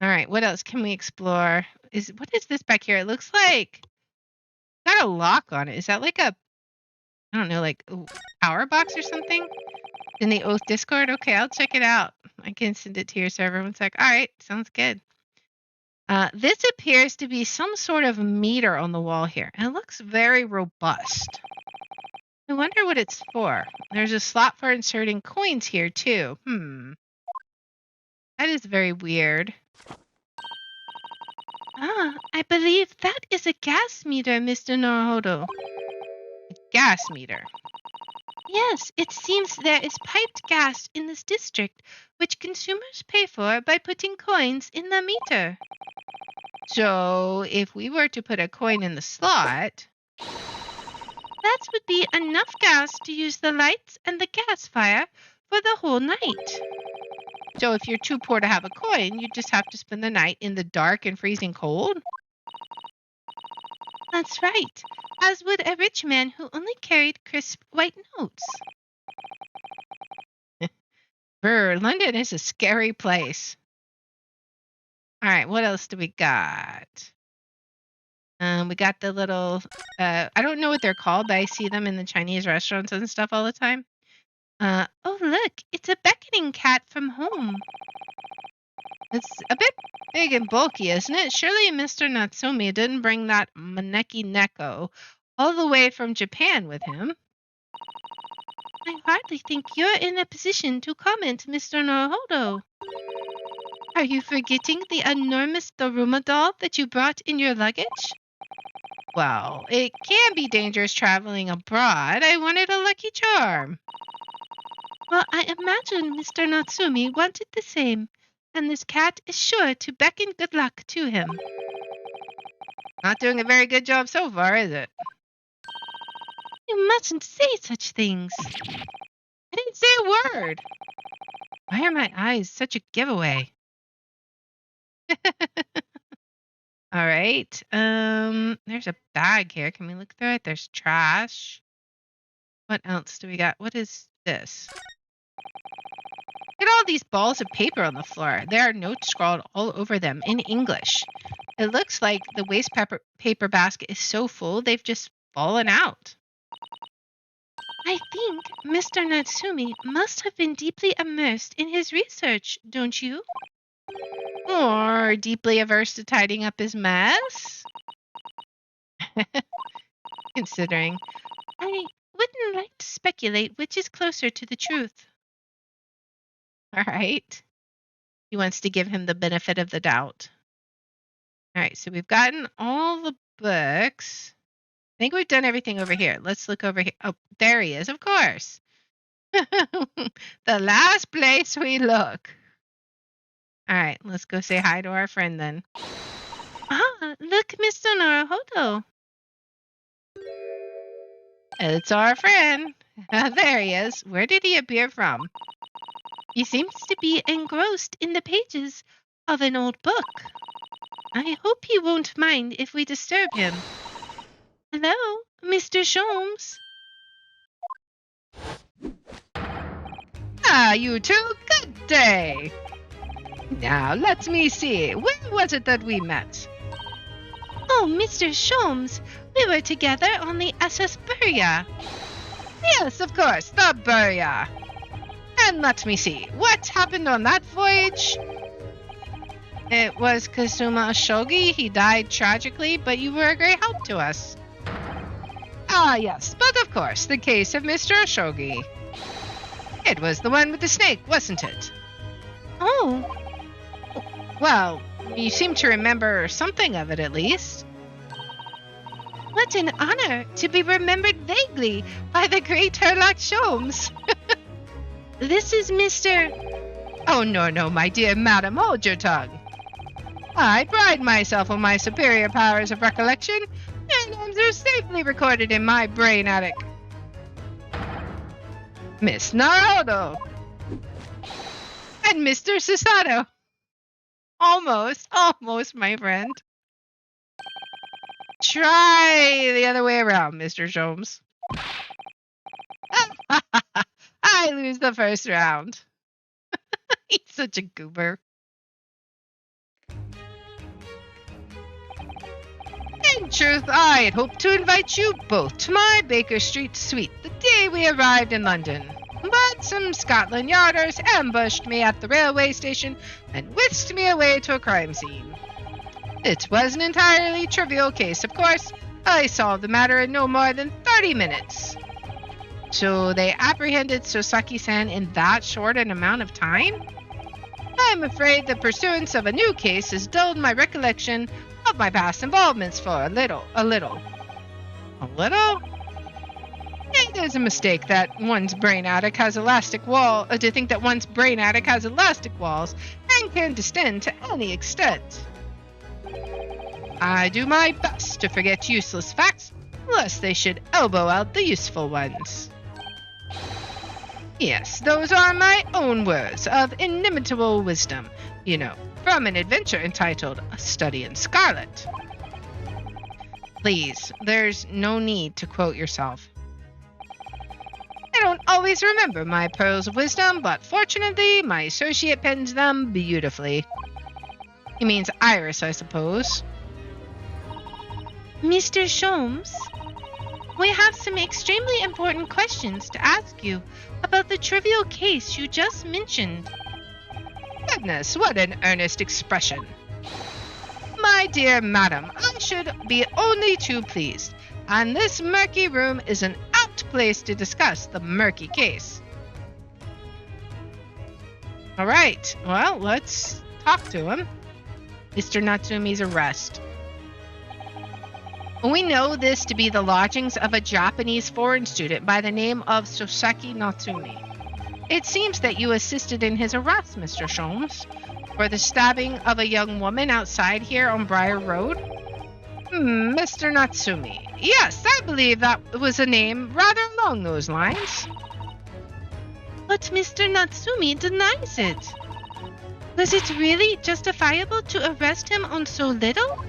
All right, what else can we explore? What is this back here? It looks like it's got a lock on it. Is that like I don't know, like a power box or something? In the Oath Discord? Okay, I'll check it out. I can send it to your server. One sec. All right, sounds good. This appears to be some sort of meter on the wall here. And it looks very robust. I wonder what it's for. There's a slot for inserting coins here, too. That is very weird.
I believe that is a gas meter, Mr. Naruhodo.
A gas meter.
Yes, it seems there is piped gas in this district, which consumers pay for by putting coins in the meter.
So, if we were to put a coin in the slot...
That would be enough gas to use the lights and the gas fire for the whole night.
So if you're too poor to have a coin, you just have to spend the night in the dark and freezing cold?
That's right, as would a rich man who only carried crisp white notes.
London is a scary place. All right, what else do we got? We got the little, I don't know what they're called, but I see them in the Chinese restaurants and stuff all the time.
Oh, look, it's a beckoning cat from home.
It's a bit big and bulky, isn't it? Surely Mr. Natsume didn't bring that Maneki Neko all the way from Japan with him.
I hardly think you're in a position to comment, Mr. Naruhodo. Are you forgetting the enormous Daruma doll that you brought in your luggage?
Well, it can be dangerous traveling abroad. I wanted a lucky charm.
Well, I imagine Mr. Natsume wanted the same, and this cat is sure to beckon good luck to him.
Not doing a very good job so far, is it?
You mustn't say such things. It
even say a word. Why are my eyes such a giveaway? All right. There's a bag here. Can we look through it? There's trash. What else do we got? What is this? Look at all these balls of paper on the floor. There are notes scrawled all over them in English. It looks like the waste paper basket is so full they've just fallen out.
I think Mr. Natsume must have been deeply immersed in his research, don't you?
Or deeply averse to tidying up his mess? Considering.
I wouldn't like to speculate which is closer to the truth.
All right. He wants to give him the benefit of the doubt. All right, so we've gotten all the books. I think we've done everything over here. Let's look over here. Oh, there he is, of course. The last place we look. All right, let's go say hi to our friend then.
Ah, look, Mr. Naruhodo.
It's our friend. There he is. Where did he appear from?
He seems to be engrossed in the pages of an old book. I hope he won't mind if we disturb him. Hello, Mr. Sholmes.
Ah, you two, good day. Now, let me see. Where was it that we met?
Oh, Mr. Sholmes, we were together on the SS Burya.
Yes, of course, the Burya. And let me see. What happened on that voyage? It was Kazuma Oshogi. He died tragically, but you were a great help to us. Ah, yes, but of course, the case of Mr. Oshogi. It was the one with the snake, wasn't it?
Oh.
Well, you seem to remember something of it at least.
What an honor to be remembered vaguely by the great Herlock Sholmes. This is Mr.
Oh, no, my dear madam, hold your tongue. I pride myself on my superior powers of recollection, and names are safely recorded in my brain attic. Miss Naruhodo. And Mr. Susato. Almost, my friend. Try the other way around, Mr. Sholmes. I lose the first round. He's such a goober. In truth, I had hoped to invite you both to my Baker Street suite the day we arrived in London. But some Scotland Yarders ambushed me at the railway station and whisked me away to a crime scene. It was an entirely trivial case, of course. I solved the matter in no more than 30 minutes. So they apprehended Sosaki-san in that short an amount of time? I'm afraid the pursuance of a new case has dulled my recollection of my past involvements for a little? A little? It is a mistake that one's brain attic has elastic walls and can distend to any extent. I do my best to forget useless facts, lest they should elbow out the useful ones. Yes, those are my own words of inimitable wisdom, from an adventure entitled A Study in Scarlet. Please, there's no need to quote yourself. I don't always remember my pearls of wisdom, but fortunately, my associate pens them beautifully. He means Iris, I suppose.
Mr. Sholmes, we have some extremely important questions to ask you about the trivial case you just mentioned.
Goodness, what an earnest expression. My dear madam, I should be only too pleased, and this murky room is an apt place to discuss the murky case. All right, well, let's talk to him. Mr. Natsume's arrest. We know this to be the lodgings of a Japanese foreign student by the name of Sosaki Natsume. It seems that you assisted in his arrest, Mr. Sholmes, for the stabbing of a young woman outside here on Briar Road. Mr. Natsume. Yes, I believe that was a name rather along those lines.
But Mr. Natsume denies it. Was it really justifiable to arrest him on so little?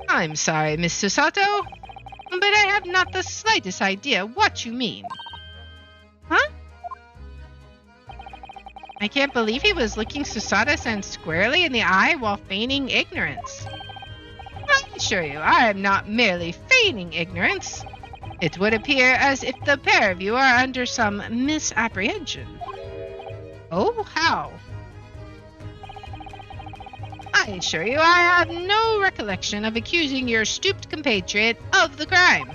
I'm sorry, Miss Susato, but I have not the slightest idea what you mean.
Huh?
I can't believe he was looking Susato-san squarely in the eye while feigning ignorance. I assure you, I am not merely feigning ignorance. It would appear as if the pair of you are under some misapprehension. Oh, how? I assure you, I have no recollection of accusing your stooped compatriot of the crime.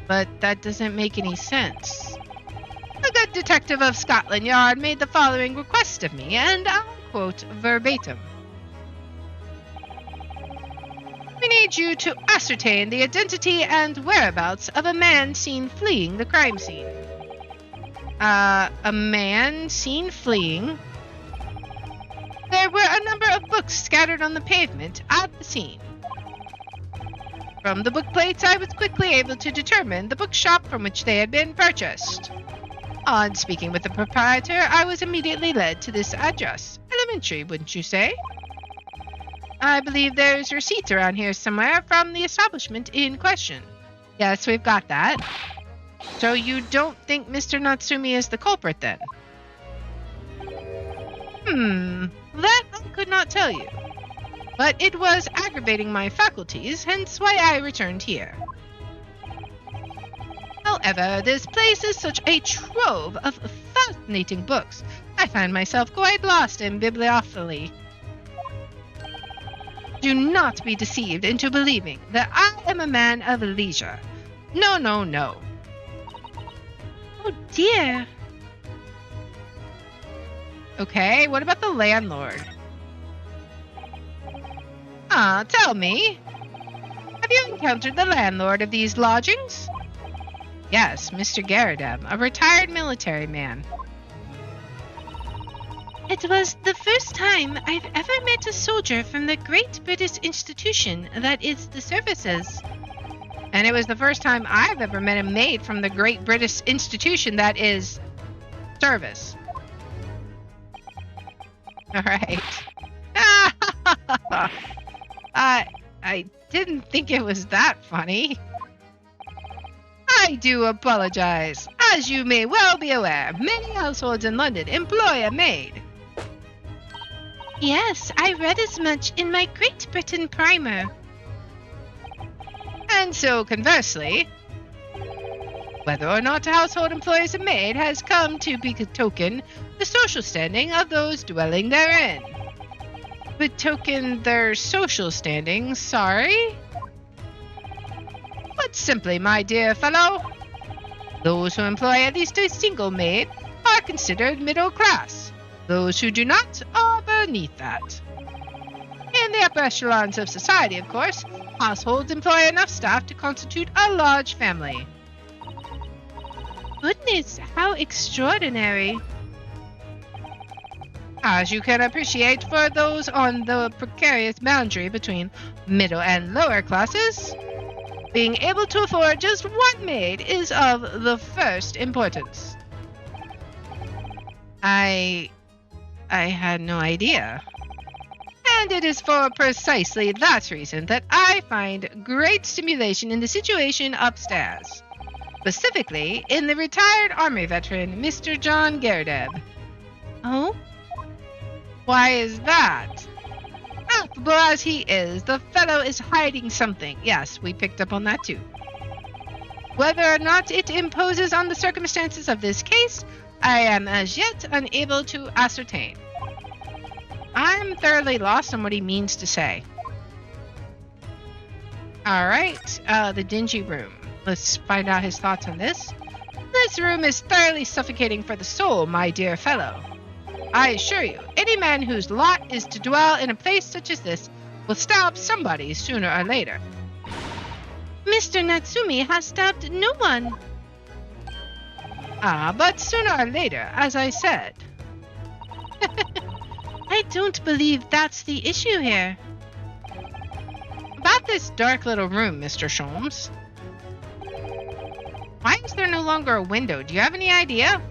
But that doesn't make any sense. A good detective of Scotland Yard made the following request of me, and I'll quote verbatim. We need you to ascertain the identity and whereabouts of a man seen fleeing the crime scene. A man seen fleeing? There were a number of books scattered on the pavement at the scene. From the book plates, I was quickly able to determine the bookshop from which they had been purchased. On speaking with the proprietor, I was immediately led to this address. Elementary, wouldn't you say? I believe there's receipts around here somewhere from the establishment in question. Yes, we've got that. So you don't think Mr. Natsume is the culprit, then? That I could not tell you. But it was aggravating my faculties, hence why I returned here. However, this place is such a trove of fascinating books, I find myself quite lost in bibliophily. Do not be deceived into believing that I am a man of leisure. No, no, no.
Oh dear.
Okay, what about the landlord? Tell me. Have you encountered the landlord of these lodgings? Yes, Mr. Garadeb, a retired military man.
It was the first time I've ever met a soldier from the great British institution that is the services.
And it was the first time I've ever met a maid from the great British institution that is service. All right. I didn't think it was that funny. I do apologize. As you may well be aware, many households in London employ a maid.
Yes, I read as much in my Great Britain primer.
And so, conversely, whether or not a household employs a maid has come to betoken the social standing of those dwelling therein. Betoken their social standing, sorry? But simply, my dear fellow, those who employ at least a single maid are considered middle class. Those who do not are beneath that. In the upper echelons of society, of course, households employ enough staff to constitute a large family.
Goodness, how extraordinary.
As you can appreciate, for those on the precarious boundary between middle and lower classes, being able to afford just one maid is of the first importance. I had no idea. And it is for precisely that reason that I find great stimulation in the situation upstairs. Specifically, in the retired army veteran, Mr. John Garadeb.
Oh?
Why is that? Affable as he is, the fellow is hiding something. Yes, we picked up on that too. Whether or not it imposes on the circumstances of this case, I am as yet unable to ascertain. I'm thoroughly lost on what he means to say. Alright, the dingy room. Let's find out his thoughts on this. This room is thoroughly suffocating for the soul, my dear fellow. I assure you, any man whose lot is to dwell in a place such as this will stab somebody sooner or later.
Mr. Natsume has stabbed no one.
But sooner or later, as I said.
I don't believe that's the issue here.
About this dark little room, Mr. Sholmes. Why is there no longer a window? Do you have any idea?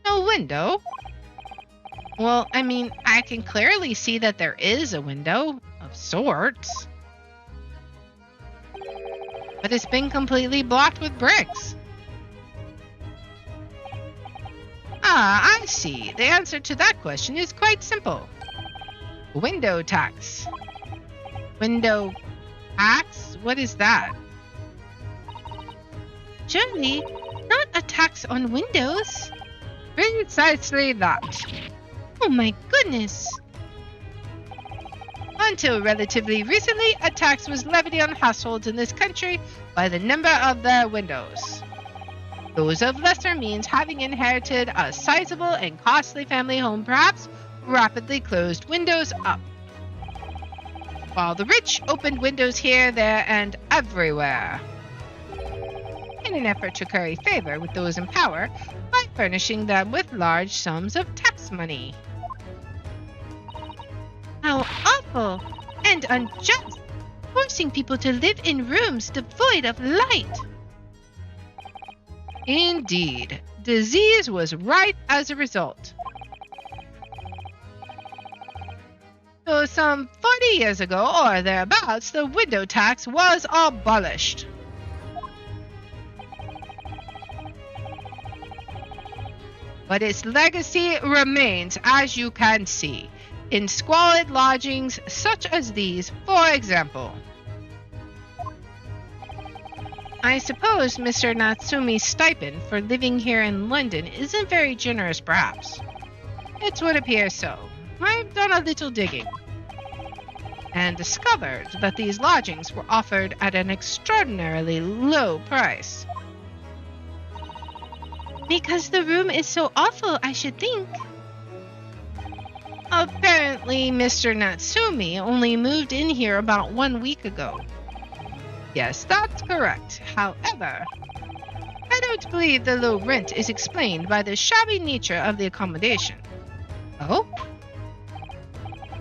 No window? Well, I mean, I can clearly see that there is a window of sorts. But it's been completely blocked with bricks. Ah, I see. The answer to that question is quite simple. Window tax. Window tax? What is that?
Surely, not a tax on windows.
Precisely that.
Oh my goodness.
Until relatively recently, a tax was levied on households in this country by the number of their windows. Those of lesser means, having inherited a sizable and costly family home, perhaps rapidly closed windows up, while the rich opened windows here, there, and everywhere, in an effort to curry favor with those in power by furnishing them with large sums of tax money.
How awful and unjust, forcing people to live in rooms devoid of light.
Indeed, disease was rife as a result. So some 40 years ago or thereabouts, the window tax was abolished. But its legacy remains, as you can see, in squalid lodgings such as these, for example. I suppose Mr. Natsume's stipend for living here in London isn't very generous, perhaps. It would appear so. I've done a little digging and discovered that these lodgings were offered at an extraordinarily low price.
Because the room is so awful, I should think.
Apparently, Mr. Natsume only moved in here about 1 week ago. Yes, that's correct. However, I don't believe the low rent is explained by the shabby nature of the accommodation. Oh?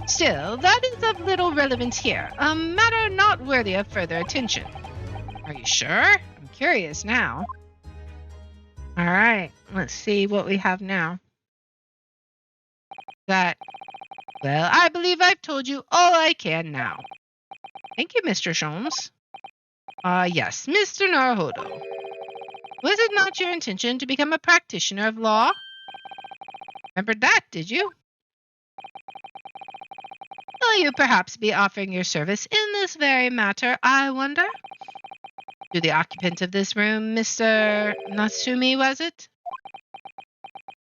Still, that is of little relevance here, a matter not worthy of further attention. Are you sure? I'm curious now. Alright, let's see what we have now. Well, I believe I've told you all I can now. Thank you, Mr. Sholmes. Yes, Mr. Naruhodo. Was it not your intention to become a practitioner of law? Remembered that, did you? Will you perhaps be offering your service in this very matter, I wonder? To the occupant of this room, Mr. Natsume, was it?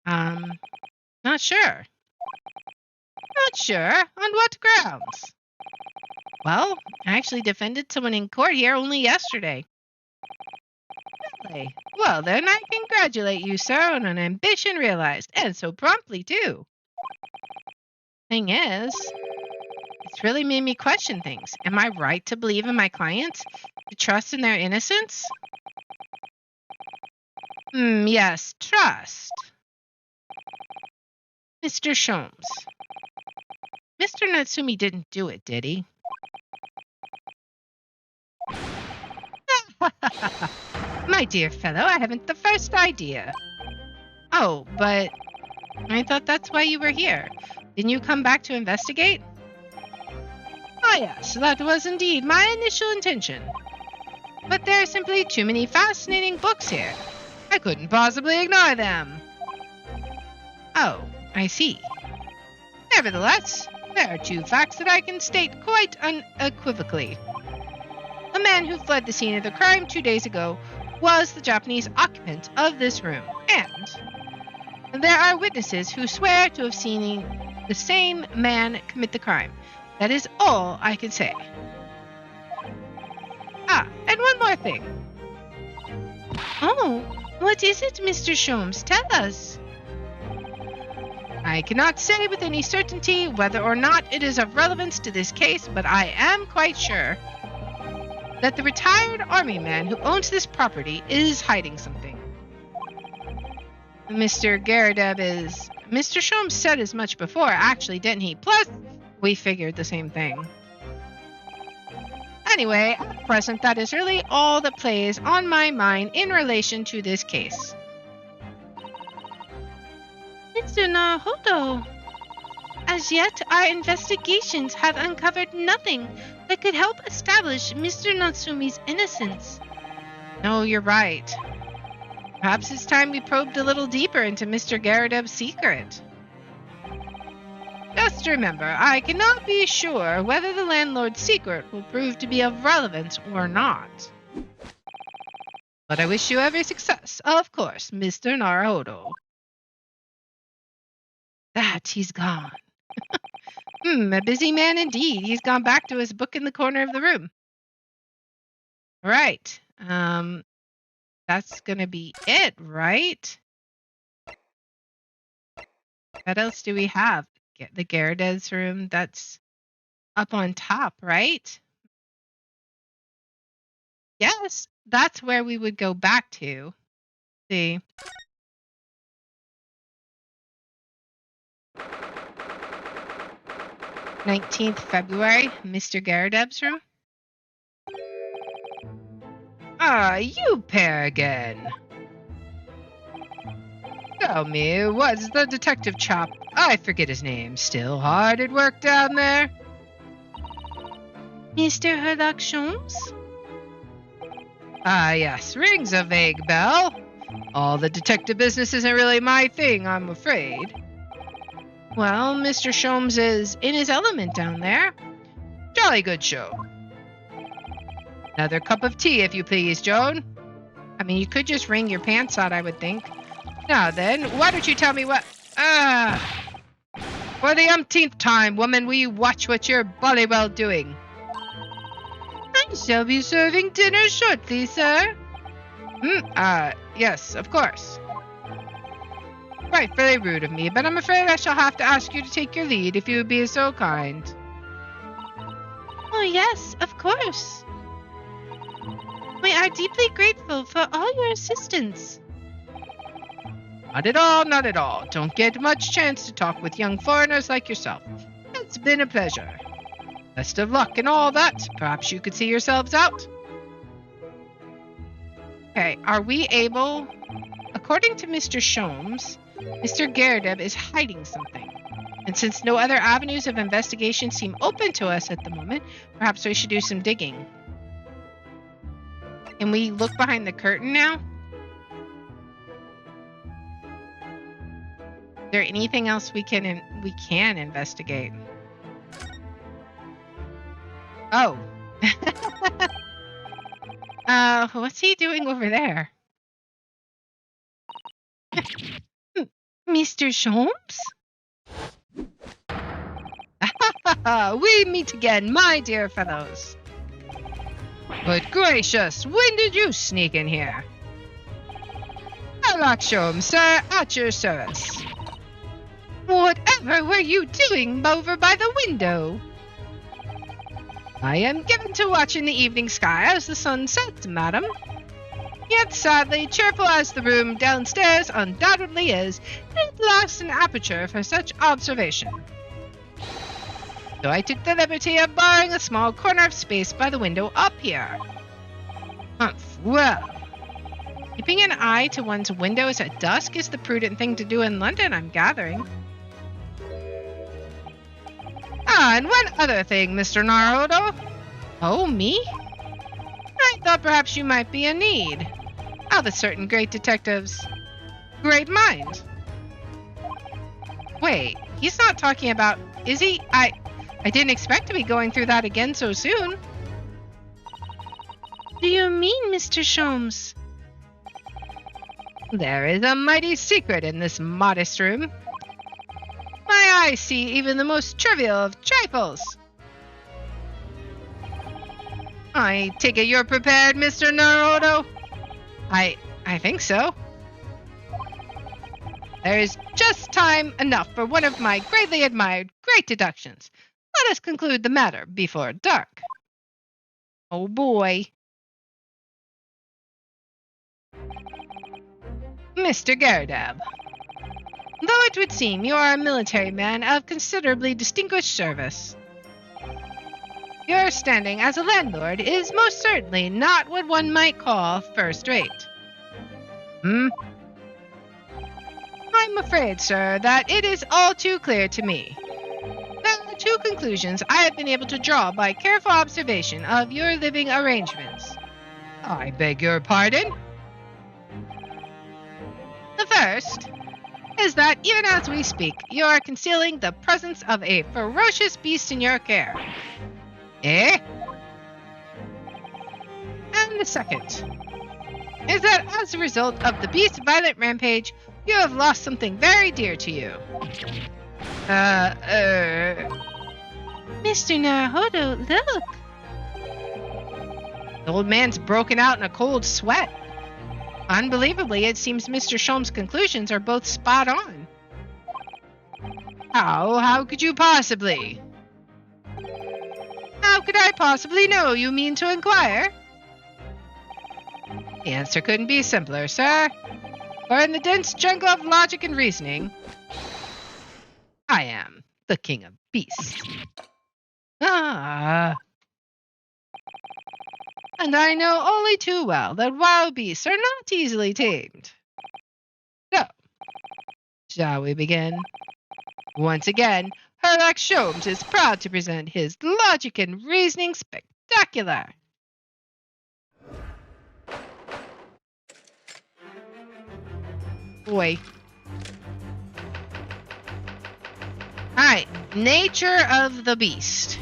Not sure. Not sure? On what grounds? Well, I actually defended someone in court here only yesterday. Really? Well, then I congratulate you, sir, on an ambition realized, and so promptly, too. Thing is, it's really made me question things. Am I right to believe in my clients? To trust in their innocence? Yes, trust. Mr. Sholmes. Mr. Natsume didn't do it, did he? My dear fellow, I haven't the first idea. Oh, but I thought that's why you were here. Didn't you come back to investigate? Ah, yes, that was indeed my initial intention. But there are simply too many fascinating books here. I couldn't possibly ignore them. Oh, I see. Nevertheless, there are two facts that I can state quite unequivocally. The man who fled the scene of the crime 2 days ago was the Japanese occupant of this room, and there are witnesses who swear to have seen the same man commit the crime. That is all I can say. Ah, and one more thing.
Oh, what is it, Mr. Sholmes? Tell us.
I cannot say with any certainty whether or not it is of relevance to this case, but I am quite sure that the retired army man who owns this property is hiding something. Mr. Garadeb is... Mr. Sholmes said as much before, actually, didn't he? Plus, we figured the same thing. Anyway, at present, that is really all that plays on my mind in relation to this case.
Mr. Naruhodo, as yet our investigations have uncovered nothing that could help establish Mr. Natsume's innocence.
No, you're right. Perhaps it's time we probed a little deeper into Mr. Garadeb's secret. Just remember, I cannot be sure whether the landlord's secret will prove to be of relevance or not. But I wish you every success, of course, Mr. Naruhodo. That he's gone. A busy man indeed. He's gone back to his book in the corner of the room. Right. That's gonna be it, right? What else do we have? Get the Garadeb's room. That's up on top, right? Yes, that's where we would go back to. See. February 19th, Mr. Garadeb's room. Ah, you pair again. Tell me, what's the detective chap? I forget his name. Still hard at work down there?
Mr. Herlock Sholmes?
Ah, yes, rings a vague bell. All the detective business isn't really my thing, I'm afraid. Well, Mr. Sholmes is in his element down there. Jolly good show. Another cup of tea, if you please, Joan. I mean, you could just wring your pants out, I would think. Now then, why don't you tell me what... For the umpteenth time, woman, will you watch what you're bully well doing?
I shall be serving dinner shortly, sir.
Yes, of course. Quite very rude of me, but I'm afraid I shall have to ask you to take your lead if you would be so kind.
Oh, yes, of course. We are deeply grateful for all your assistance.
Not at all, not at all. Don't get much chance to talk with young foreigners like yourself. It's been a pleasure. Best of luck and all that. Perhaps you could see yourselves out. Okay, are we able... According to Mr. Sholmes, Mr. Garadeb is hiding something. And since no other avenues of investigation seem open to us at the moment, perhaps we should do some digging. Can we look behind the curtain now? Is there anything else we can investigate? Oh. What's he doing over there?
Mr. Sholmes?
We meet again, my dear fellows. Good gracious, when did you sneak in here? Herlock Sholmes, sir, at your service. Whatever were you doing over by the window? I am given to watching the evening sky as the sun sets, madam. Yet sadly, cheerful as the room downstairs undoubtedly is, it lacks an aperture for such observation. So I took the liberty of borrowing a small corner of space by the window up here. Humph, well. Keeping an eye to one's windows at dusk is the prudent thing to do in London, I'm gathering. Ah, and one other thing, Mr. Naruhodo. Oh, me? I thought perhaps you might be in need. Of a certain great detective's great mind. Wait, he's not talking about... Is he? I didn't expect to be going through that again so soon.
Do you mean, Mr. Sholmes?
There is a mighty secret in this modest room. My eyes see even the most trivial of trifles. I take it you're prepared, Mr. Naruhodo? I think so. There is just time enough for one of my greatly admired great deductions. Let us conclude the matter before dark. Oh boy. Mr. Garadeb, though it would seem you are a military man of considerably distinguished service, Your standing as a landlord is most certainly not what one might call first rate. I'm afraid, sir, that it is all too clear to me. There are two conclusions I have been able to draw by careful observation of your living arrangements. I beg your pardon? The first is that even as we speak, you are concealing the presence of a ferocious beast in your care. Eh? And the second is that as a result of the beast's violent rampage, you have lost something very dear to you.
Mr. Naruhodo, look!
The old man's broken out in a cold sweat. Unbelievably, it seems Mr. Sholmes' conclusions are both spot on. How could you possibly? How could I possibly know, you mean to inquire? The answer couldn't be simpler, sir. For in the dense jungle of logic and reasoning, I am the king of beasts. And I know only too well that wild beasts are not easily tamed. So, shall we begin? Once again, Herlock Sholmes is proud to present his logic and reasoning spectacular. Boy. Alright, nature of the beast.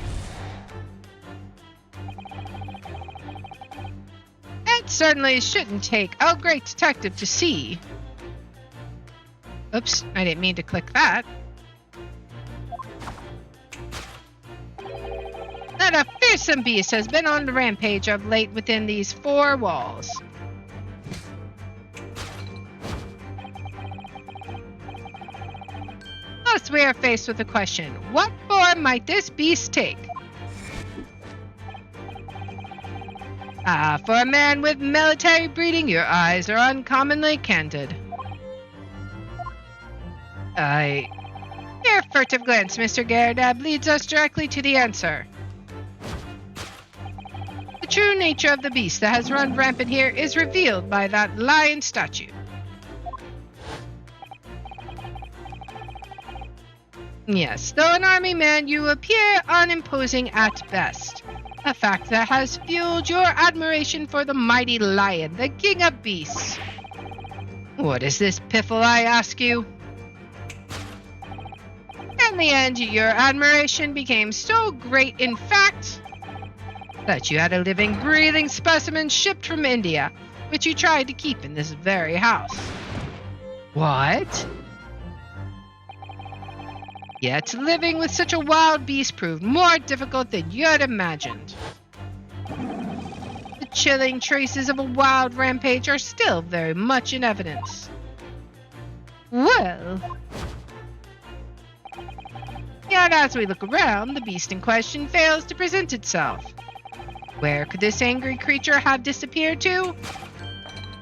It certainly shouldn't take a great detective to see. Oops, I didn't mean to click that. That a fearsome beast has been on the rampage of late within these four walls. Thus we are faced with the question, what form might this beast take? For a man with military breeding, your eyes are uncommonly candid. Your furtive glance, Mr. Garradab, leads us directly to the answer. The true nature of the beast that has run rampant here is revealed by that lion statue. Yes, though an army man, you appear unimposing at best. A fact that has fueled your admiration for the mighty lion, the king of beasts. What is this piffle, I ask you? In the end, your admiration became so great, in fact, that you had a living, breathing specimen shipped from India, which you tried to keep in this very house. What? Yet living with such a wild beast proved more difficult than you had imagined. The chilling traces of a wild rampage are still very much in evidence. Well, yet as we look around, the beast in question fails to present itself. Where could this angry creature have disappeared to?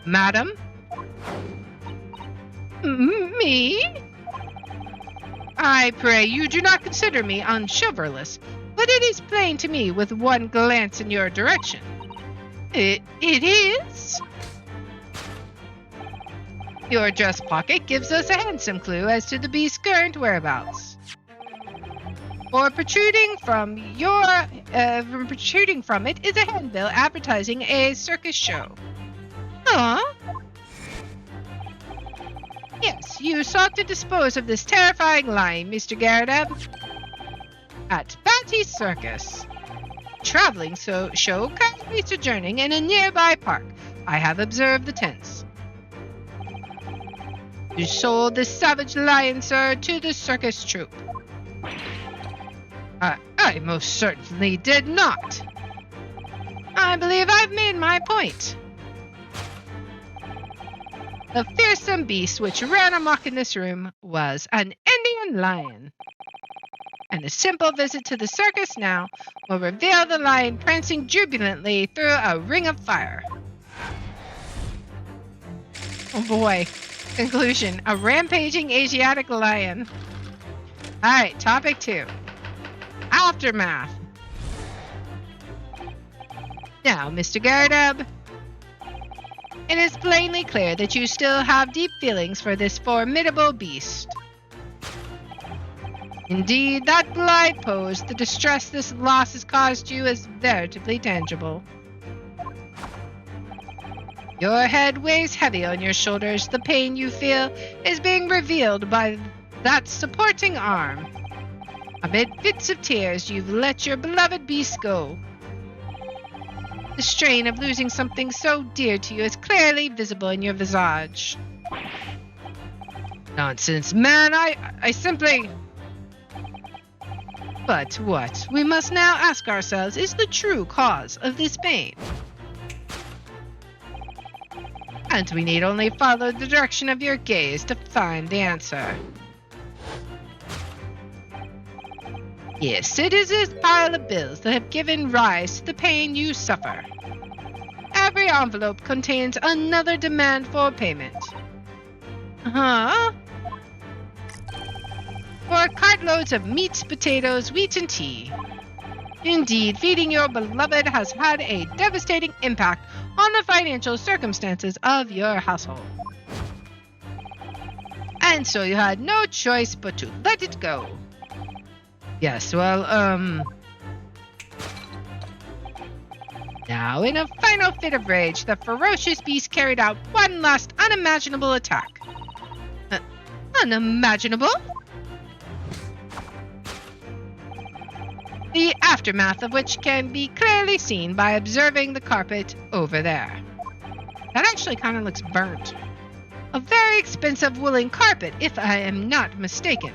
Madam? Me? I pray you do not consider me unchivalrous, but it is plain to me with one glance in your direction. It is? Your dress pocket gives us a handsome clue as to the beast's current whereabouts. For protruding from it is a handbill advertising a circus show. Huh? Yes, you sought to dispose of this terrifying lion, Mr. Garradab, at Batty's Circus. Traveling show currently sojourning in a nearby park. I have observed the tents. You sold this savage lion, sir, to the circus troupe. I most certainly did not. I believe I've made my point. The fearsome beast which ran amok in this room was an Indian lion. And a simple visit to the circus now will reveal the lion prancing jubilantly through a ring of fire. Oh boy. Conclusion. A rampaging Asiatic lion. Alright, topic 2. Aftermath. Now, Mr. Garrett, it is plainly clear that you still have deep feelings for this formidable beast. Indeed, that blind pose, the distress this loss has caused you, is veritably tangible. Your head weighs heavy on your shoulders. The pain you feel is being revealed by that supporting arm. Amid fits of tears, you've let your beloved beast go. The strain of losing something so dear to you is clearly visible in your visage. Nonsense, man, I simply... But what we must now ask ourselves is the true cause of this pain. And we need only follow the direction of your gaze to find the answer. Yes, it is this pile of bills that have given rise to the pain you suffer. Every envelope contains another demand for payment. Huh? For cartloads of meats, potatoes, wheat, and tea. Indeed, feeding your beloved has had a devastating impact on the financial circumstances of your household. And so you had no choice but to let it go. Yes, well, Now, in a final fit of rage, the ferocious beast carried out one last unimaginable attack. Unimaginable? The aftermath of which can be clearly seen by observing the carpet over there. That actually kind of looks burnt. A very expensive woolen carpet, if I am not mistaken.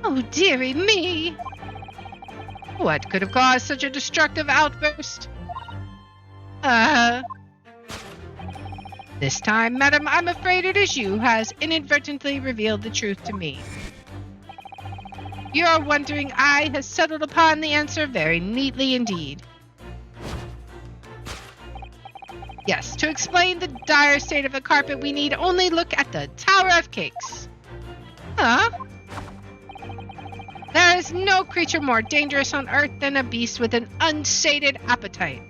Oh, dearie me! What could have caused such a destructive outburst? This time, madam, I'm afraid it is you who has inadvertently revealed the truth to me. Your wondering eye has settled upon the answer very neatly indeed. Yes, to explain the dire state of the carpet, we need only look at the Tower of Cakes. Huh? There is no creature more dangerous on earth than a beast with an unsated appetite.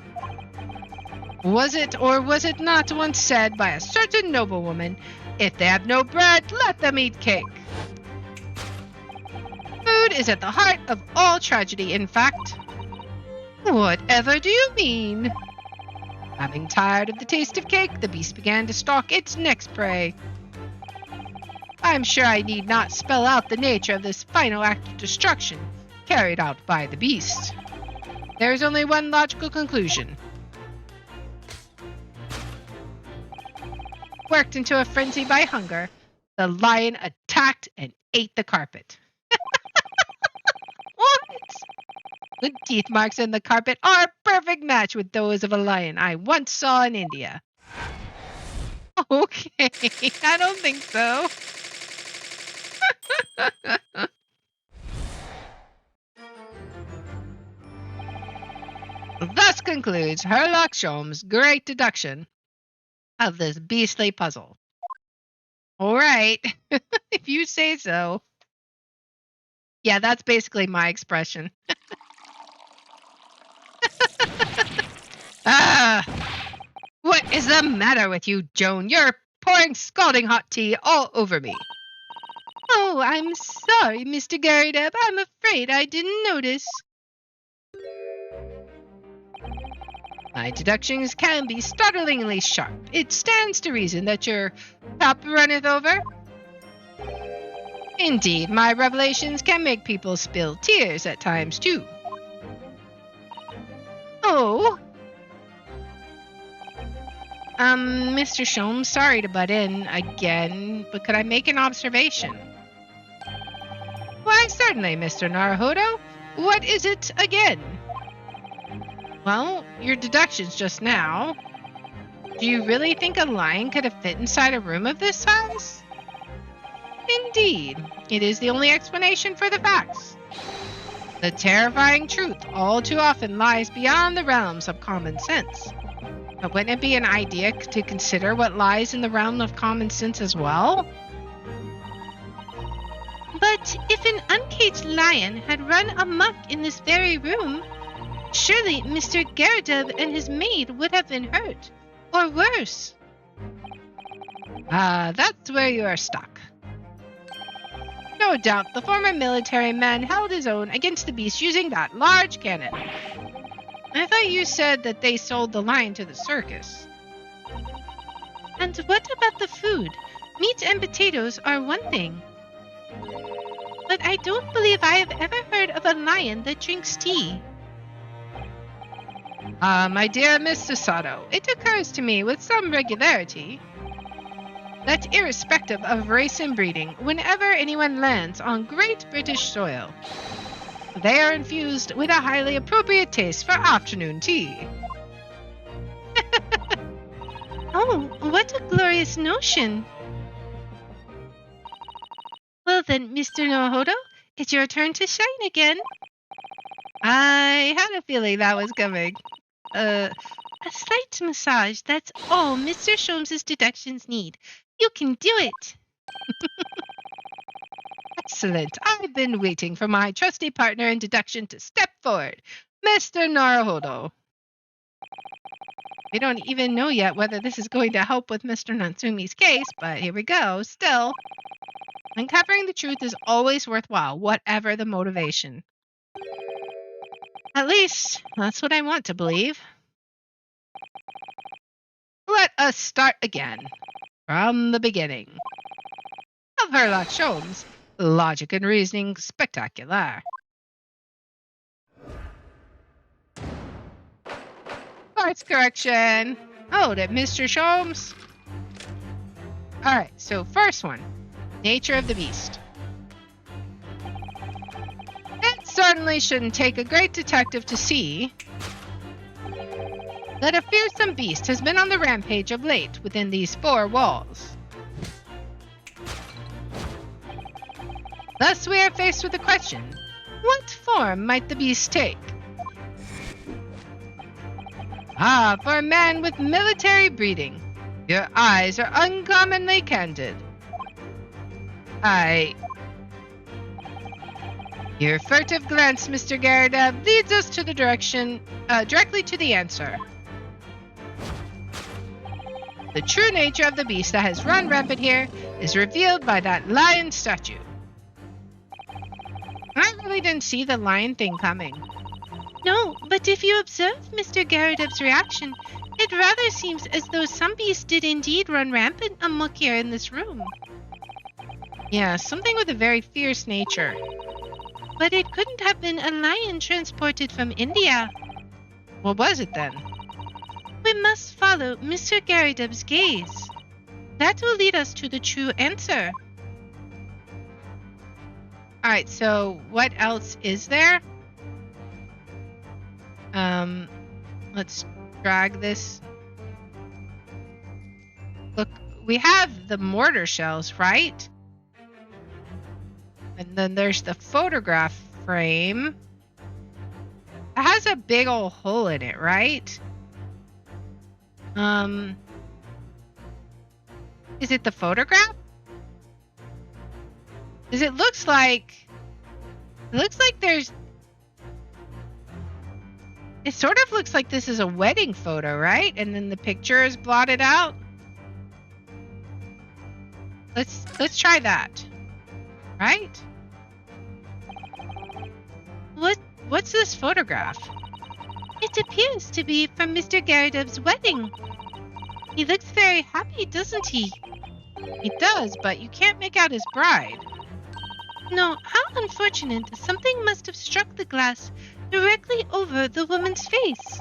Was it or was it not once said by a certain noblewoman, if they have no bread, let them eat cake? Food is at the heart of all tragedy, in fact. Whatever do you mean? Having tired of the taste of cake, the beast began to stalk its next prey. I'm sure I need not spell out the nature of this final act of destruction carried out by the beast. There is only one logical conclusion. Worked into a frenzy by hunger, the lion attacked and ate the carpet. What? The teeth marks in the carpet are a perfect match with those of a lion I once saw in India. Okay, I don't think so. Thus concludes Herlock Sholmes' great deduction of this beastly puzzle. All right, if you say so. Yeah, that's basically my expression. What is the matter with you, Joan? You're pouring scalding hot tea all over me. Oh, I'm sorry, Mr. Garrett. I'm afraid I didn't notice. My deductions can be startlingly sharp. It stands to reason that your cup runneth over. Indeed, my revelations can make people spill tears at times, too. Oh. Mr. Sholmes, sorry to butt in again, but could I make an observation? Why, certainly, Mr. Naruhodo. What is it again? Well, your deductions just now. Do you really think a lion could have fit inside a room of this size? Indeed, it is the only explanation for the facts. The terrifying truth all too often lies beyond the realms of common sense. But wouldn't it be an idea to consider what lies in the realm of common sense as well?
But if an uncaged lion had run amok in this very room, Surely Mr. Garrideb and his maid would have been hurt. Or worse.
That's where you are stuck. No doubt the former military man held his own against the beast using that large cannon. I thought you said that they sold the lion to the circus.
And what about the food? Meat and potatoes are one thing. But I don't believe I have ever heard of a lion that drinks tea.
My dear Mr. Sato, it occurs to me with some regularity that irrespective of race and breeding, whenever anyone lands on Great British soil, they are infused with a highly appropriate taste for afternoon tea.
Oh, what a glorious notion. Well then, Mr. Naruhodo, it's your turn to shine again.
I had a feeling that was coming.
A slight massage, that's all Mr. Sholmes' deductions need. You can do it.
Excellent. I've been waiting for my trusty partner in deduction to step forward, Mr. Naruhodo. We don't even know yet whether this is going to help with Mr. Natsume's case, but here we go. Still, uncovering the truth is always worthwhile, whatever the motivation. At least, that's what I want to believe. Let us start again. From the beginning. Of Herlock Sholmes, logic and reasoning spectacular. Course correction. Hold it, Mr. Sholmes. Alright, so first one. Nature of the beast. It certainly shouldn't take a great detective to see that a fearsome beast has been on the rampage of late within these four walls. Thus we are faced with the question, what form might the beast take? For a man with military breeding, your eyes are uncommonly candid. Your furtive glance, Mr. Garrideb, leads us to the directly to the answer. The true nature of the beast that has run rampant here is revealed by that lion statue. I really didn't see the lion thing coming.
No, but if you observe Mr. Garrideb's reaction, it rather seems as though some beast did indeed run rampant amok here in this room.
Yeah, something with a very fierce nature.
But it couldn't have been a lion transported from India.
What was it then?
We must follow Mr. Garrideb's gaze. That will lead us to the true answer.
Alright, so what else is there? Let's drag this. Look, we have the mortar shells, right? And then there's the photograph frame. It has a big old hole in it, right? Is it the photograph? Because it looks like there's... It sort of looks like this is a wedding photo, right? And then the picture is blotted out. Let's try that. Right? What's this photograph?
It appears to be from Mr. Garrideb's wedding. He looks very happy, doesn't he?
He does, but you can't make out his bride.
No, how unfortunate. Something must have struck the glass directly over the woman's face.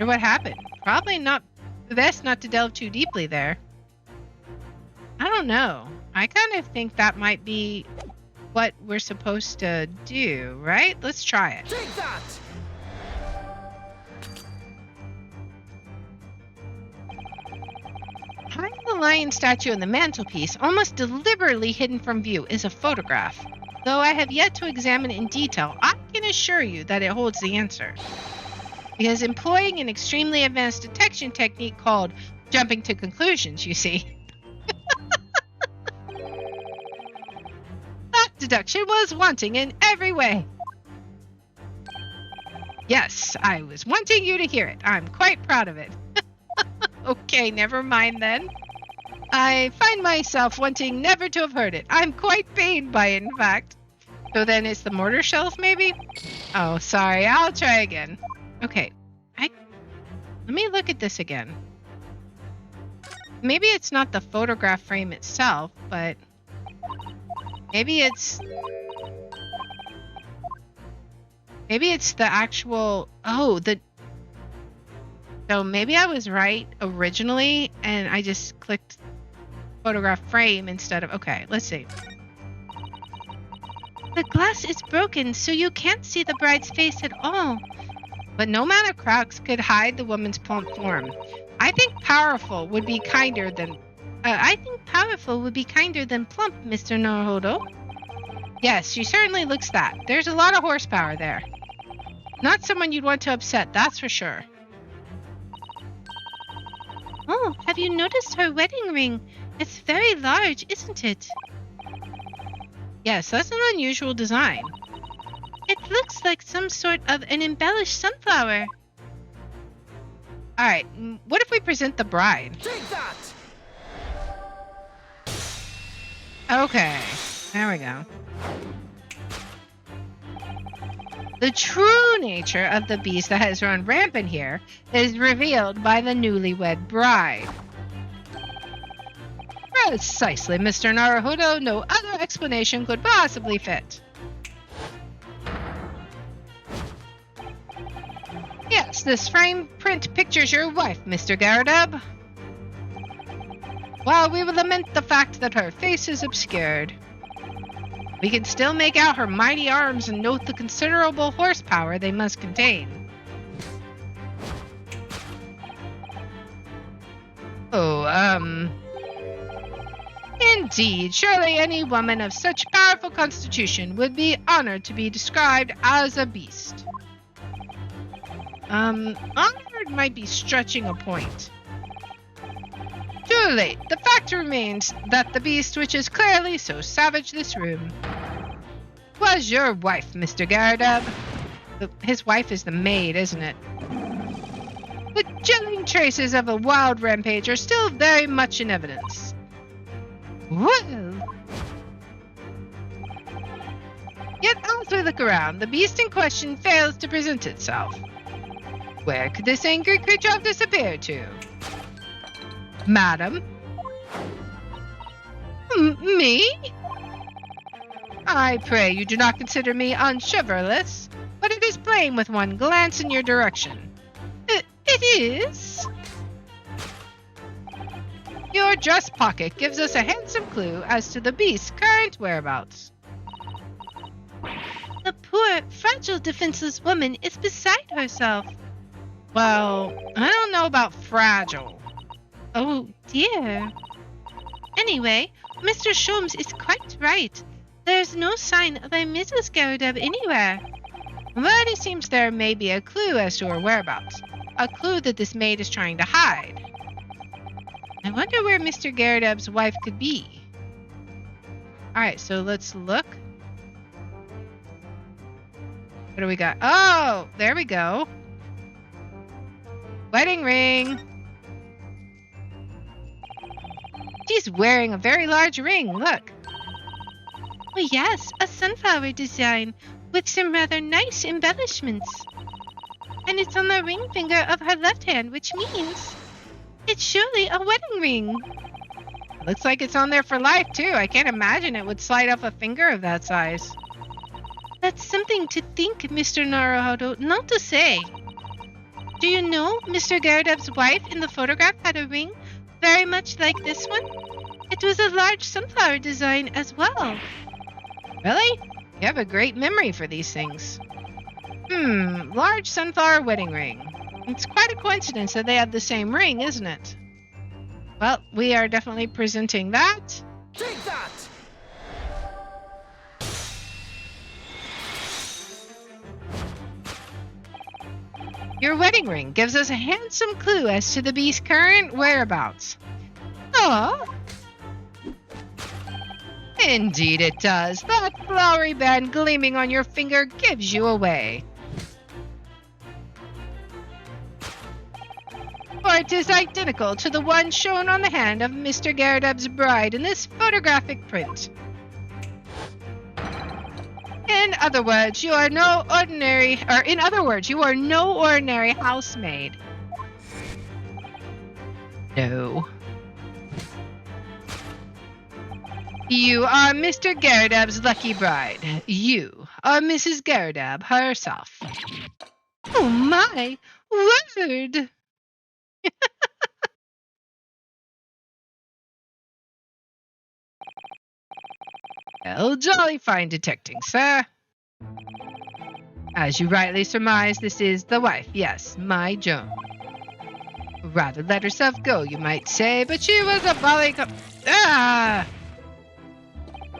Or what happened? Probably not best not to delve too deeply there. I don't know. I kind of think that might be what we're supposed to do, right? Let's try it.
Take that!
Behind the lion statue on the mantelpiece, almost deliberately hidden from view, is a photograph. Though I have yet to examine it in detail, I can assure you that it holds the answer. Because employing an extremely advanced detection technique called jumping to conclusions, you see. That deduction was wanting in every way. Yes, I was wanting you to hear it. I'm quite proud of it. Okay, never mind then. I find myself wanting never to have heard it. I'm quite pained by it, in fact. So then it's the mortar shelf, maybe? Oh, sorry. I'll try again. Okay. Let me look at this again. Maybe it's not the photograph frame itself, but maybe it's the actual... So maybe I was right originally, and I just clicked photograph frame instead of... Okay, let's see.
The glass is broken, so you can't see the bride's face at all.
But no amount of cracks could hide the woman's plump form. I think powerful would be kinder than
plump, Mr. Naruhodo.
Yes, she certainly looks that. There's a lot of horsepower there. Not someone you'd want to upset, that's for sure.
Oh, have you noticed her wedding ring? It's very large, isn't it?
Yes, that's an unusual design.
It looks like some sort of an embellished sunflower.
Alright, what if we present the bride?
Take that!
Okay, there we go. The true nature of the beast that has run rampant here is revealed by the newlywed bride. Precisely, Mr. Naruhodo. No other explanation could possibly fit. Yes, this frame print pictures your wife, Mr. Garudub. While we will lament the fact that her face is obscured, we can still make out her mighty arms and note the considerable horsepower they must contain. Indeed, surely any woman of such powerful constitution would be honored to be described as a beast. Honored might be stretching a point. Too late. The fact remains that the beast which is clearly so savage this room was your wife, Mr. Garudub. His wife is the maid, isn't it? The chilling traces of a wild rampage are still very much in evidence. Well. Yet as we look around, the beast in question fails to present itself. Where could this angry creature have disappeared to? Madam? Me? I pray you do not consider me unchivalrous, but it is plain with one glance in your direction. It is? Your dress pocket gives us a handsome clue as to the beast's current whereabouts.
The poor, fragile, defenseless woman is beside herself.
Well, I don't know about fragile.
Oh, dear. Anyway, Mr. Sholmes is quite right. There's no sign of a Mrs. Garudub anywhere.
But it seems there may be a clue as to her whereabouts. A clue that this maid is trying to hide. I wonder where Mr. Garudub's wife could be. Alright, so let's look. What do we got? Oh, there we go. Wedding ring. She's wearing a very large ring, look.
Oh yes, a sunflower design with some rather nice embellishments. And it's on the ring finger of her left hand, which means it's surely a wedding ring.
Looks like it's on there for life, too. I can't imagine it would slide off a finger of that size.
That's something to think, Mr. Naruhodo, not to say. Do you know Mr. Garudub's wife in the photograph had a ring very much like this one? It was a large sunflower design as well.
Really? You have a great memory for these things. Large sunflower wedding ring. It's quite a coincidence that they have the same ring, isn't it? Well, we are definitely presenting that.
Take that!
Your wedding ring gives us a handsome clue as to the beast's current whereabouts. Oh, indeed it does. That flowery band gleaming on your finger gives you away. for it is identical to the one shown on the hand of Mr. Garrideb's bride in this photographic print. In other words, you are no ordinary housemaid. No. You are Mr. Garrideb's lucky bride. You are Mrs. Garrideb herself. Oh my word! Well, jolly fine detecting, sir. As you rightly surmise, this is the wife. Yes, my Joan. Rather let herself go, you might say, but she was a bally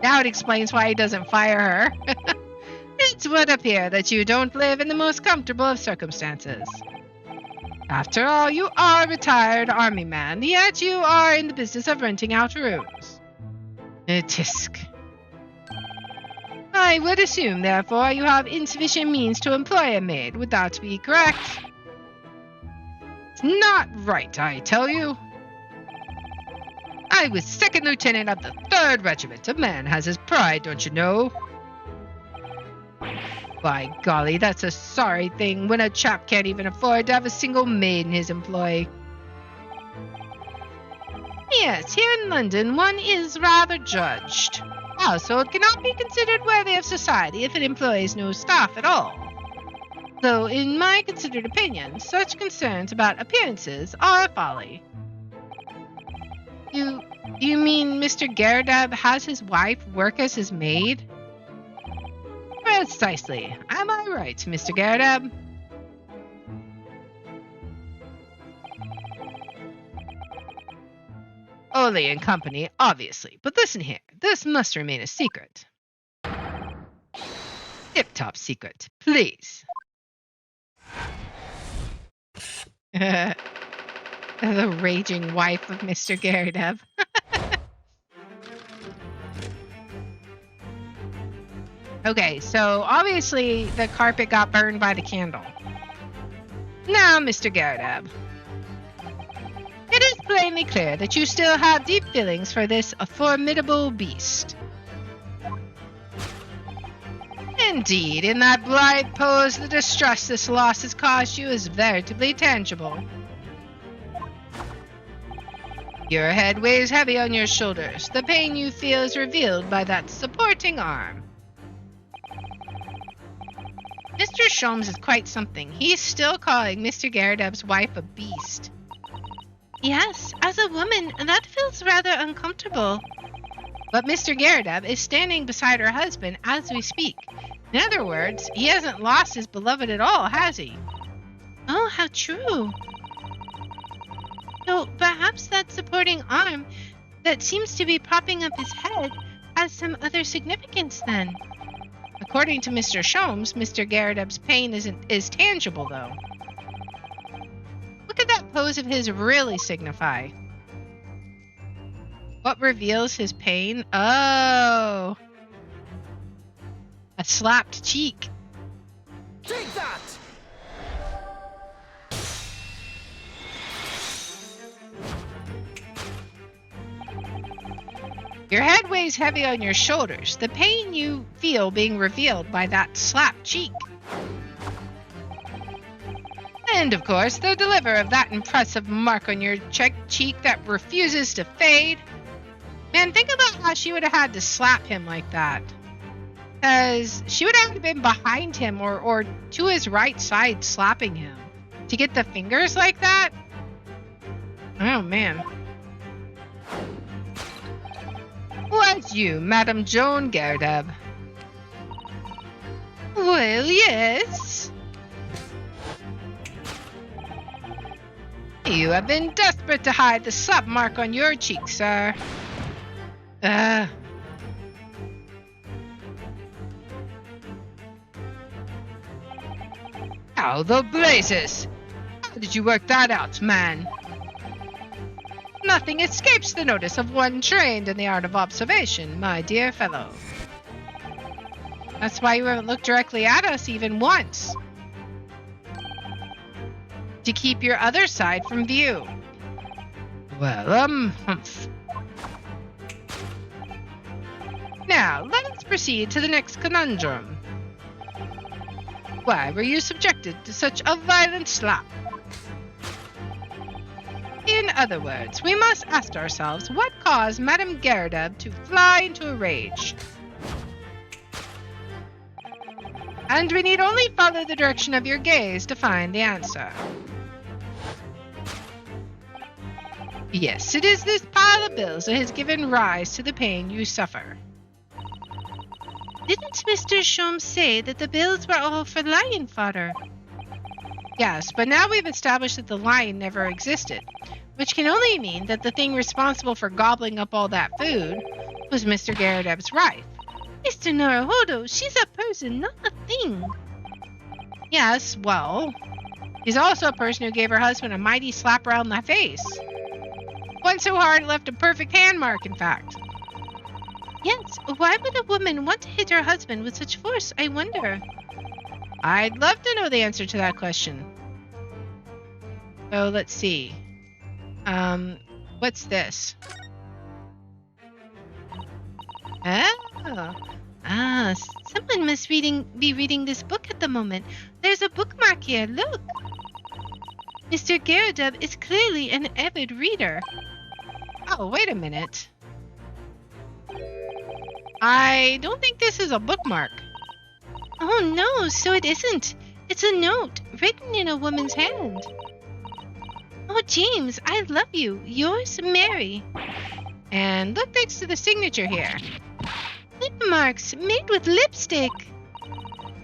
Now it explains why he doesn't fire her. It would appear that you don't live in the most comfortable of circumstances. After all, you are a retired army man, yet you are in the business of renting out rooms. Tisk. I would assume, therefore, you have insufficient means to employ a maid. Would that be correct? It's not right, I tell you. I was second lieutenant of the 3rd Regiment. A man has his pride, don't you know? By golly, that's a sorry thing when a chap can't even afford to have a single maid in his employ. Yes, here in London one is rather judged. A household cannot be considered worthy of society if it employs no staff at all. Though, in my considered opinion, such concerns about appearances are a folly. You mean Mr. Garrideb has his wife work as his maid? Precisely. Am I right, Mr. Garrideb? Ole and company, obviously. But listen here, this must remain a secret. Tip-top secret, please. The raging wife of Mr. Garrideb. Okay, so obviously the carpet got burned by the candle. Now, Mr. Garrideb, it is plainly clear that you still have deep feelings for this formidable beast. Indeed, in that blithe pose, the distress this loss has caused you is veritably tangible. Your head weighs heavy on your shoulders. The pain you feel is revealed by that supporting arm. Mr. Sholmes is quite something. He's still calling Mr. Garrideb's wife a beast.
Yes, as a woman, that feels rather uncomfortable.
But Mr. Garrideb is standing beside her husband as we speak. In other words, he hasn't lost his beloved at all, has he?
Oh, how true. So perhaps that supporting arm that seems to be propping up his head has some other significance then.
According to Mr. Sholmes, Mr. Garrideb's pain is tangible, though. What could that pose of his really signify? What reveals his pain? Oh! A slapped cheek.
Take that!
Your head weighs heavy on your shoulders. The pain you feel being revealed by that slapped cheek. And, of course, the deliver of that impressive mark on your cheek that refuses to fade. Man, think about how she would have had to slap him like that. Because she would have been behind him or to his right side slapping him. To get the fingers like that? Oh, man. Was you, Madame Joan Garrideb?
Well, yes.
You have been desperate to hide the slap mark on your cheek, sir. How the blazes! How did you work that out, man? Nothing escapes the notice of one trained in the art of observation, my dear fellow. That's why you haven't looked directly at us even once. to keep your other side from view. Well, humph. Now, let us proceed to the next conundrum. Why were you subjected to such a violent slap? In other words, we must ask ourselves what caused Madame Gerda to fly into a rage. And we need only follow the direction of your gaze to find the answer. Yes, it is this pile of bills that has given rise to the pain you suffer.
Didn't Mr. Sholmes say that the bills were all for lion fodder?
Yes, but now we've established that the lion never existed, which can only mean that the thing responsible for gobbling up all that food was Mr. Garradeb's wife.
Mr. Naruhodo, she's a person, not a thing.
Yes, well, he's also a person who gave her husband a mighty slap around the face. One so hard it left a perfect hand mark, in fact.
Yes, why would a woman want to hit her husband with such force, I wonder?
I'd love to know the answer to that question. So let's see. What's this?
Oh, someone must be reading this book at the moment. There's a bookmark here, look. Mr. Garradeb is clearly an avid reader.
Oh, wait a minute. I don't think this is a bookmark.
Oh no, so it isn't. It's a note written in a woman's hand. Oh, James, I love you. Yours, Mary.
And look next to the signature here.
Lip marks made with lipstick.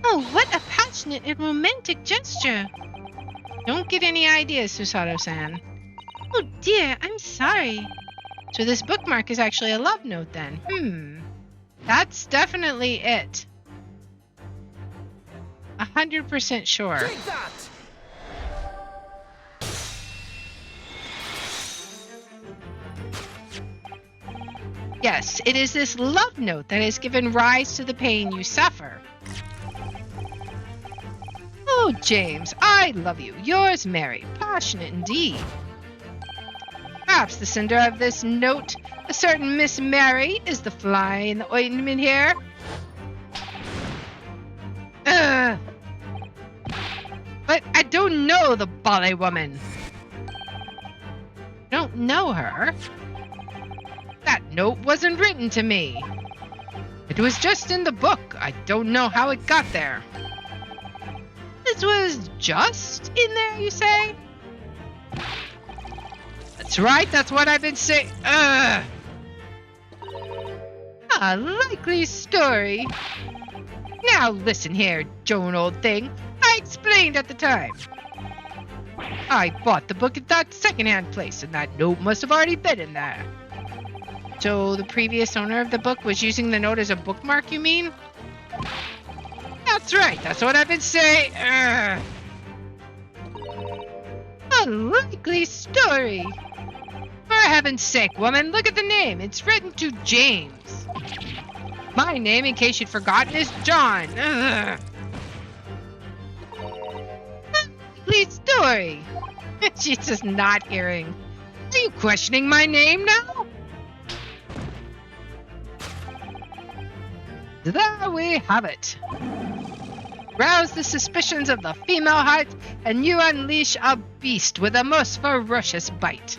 Oh, what a passionate and romantic gesture.
Don't get any ideas, Susato-san.
Oh dear, I'm sorry.
So this bookmark is actually a love note then. That's definitely it. 100% sure.
Take that!
Yes, it is this love note that has given rise to the pain you suffer. Oh, James, I love you. Yours, Mary. Passionate indeed. Perhaps the sender of this note, a certain Miss Mary, is the fly in the ointment here. But I don't know the bally woman. Don't know her? That note wasn't written to me. It was just in the book. I don't know how it got there. This was just in there, you say? That's right, that's what I've been saying. A likely story. Now listen here, Joan, old thing. I explained at the time. I bought the book at that second-hand place, and that note must have already been in there. So the previous owner of the book was using the note as a bookmark, you mean? That's right, that's what I've been saying. A likely story. For heaven's sake, woman, look at the name. It's written to James. My name, in case you'd forgotten, is John. Likely story. She's just not hearing. Are you questioning my name now? There we have it. Rouse the suspicions of the female heart, and you unleash a beast with a most ferocious bite.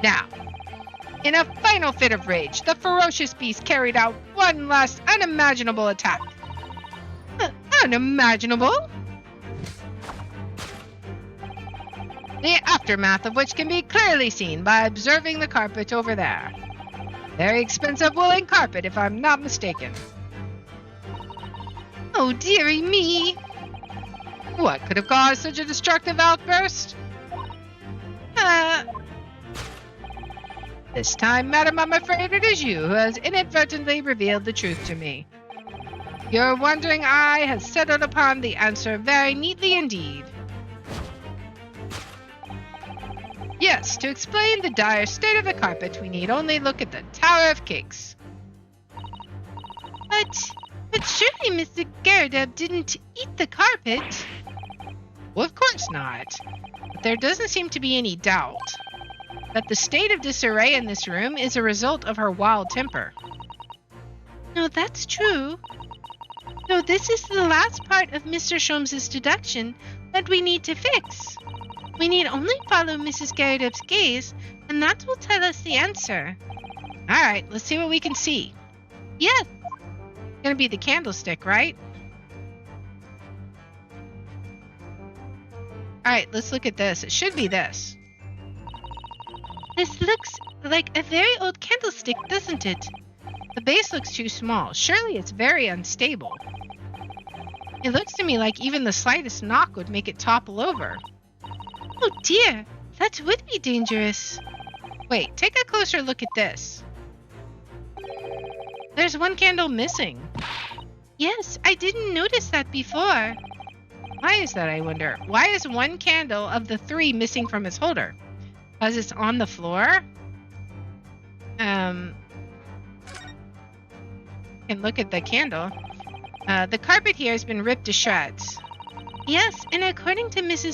Now, in a final fit of rage, the ferocious beast carried out one last unimaginable attack. Unimaginable? The aftermath of which can be clearly seen by observing the carpet over there. Very expensive woolen carpet, if I'm not mistaken.
Oh, dearie me.
What could have caused such a destructive outburst? This time, madam, I'm afraid it is you who has inadvertently revealed the truth to me. Your wondering eye has settled upon the answer very neatly indeed. Yes, to explain the dire state of the carpet, we need only look at the Tower of Cakes.
But surely Mr. Garrett didn't eat the carpet.
Well, of course not. But there doesn't seem to be any doubt that the state of disarray in this room is a result of her wild temper.
No, that's true. So this is the last part of Mr. Sholmes' deduction that we need to fix. We need only follow Mrs. Garrett's gaze, and that will tell us the answer.
All right, let's see what we can see.
Yes.
It's going to be the candlestick, right? All right, let's look at this. It should be this.
This looks like a very old candlestick, doesn't it?
The base looks too small. Surely it's very unstable. It looks to me like even the slightest knock would make it topple over.
Oh dear, that would be dangerous.
Wait, take a closer look at this. There's one candle missing.
Yes, I didn't notice that before.
Why is that, I wonder? Why is one candle of the 3 missing from its holder? Because it's on the floor? Can look at the candle. The carpet here has been ripped to shreds.
Yes, and according to Mr.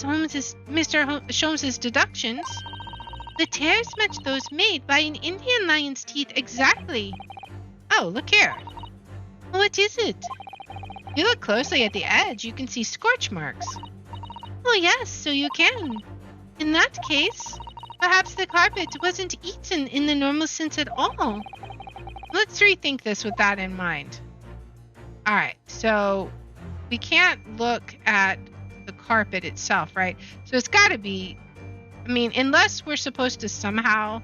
Sholmes' deductions, the tears match those made by an Indian lion's teeth exactly.
Oh, look here.
What is it?
If you look closely at the edge, you can see scorch marks.
Oh yes, so you can. In that case, perhaps the carpet wasn't eaten in the normal sense at all.
Let's rethink this with that in mind. All right, so we can't look at the carpet itself, right? So it's got to be, I mean, unless we're supposed to somehow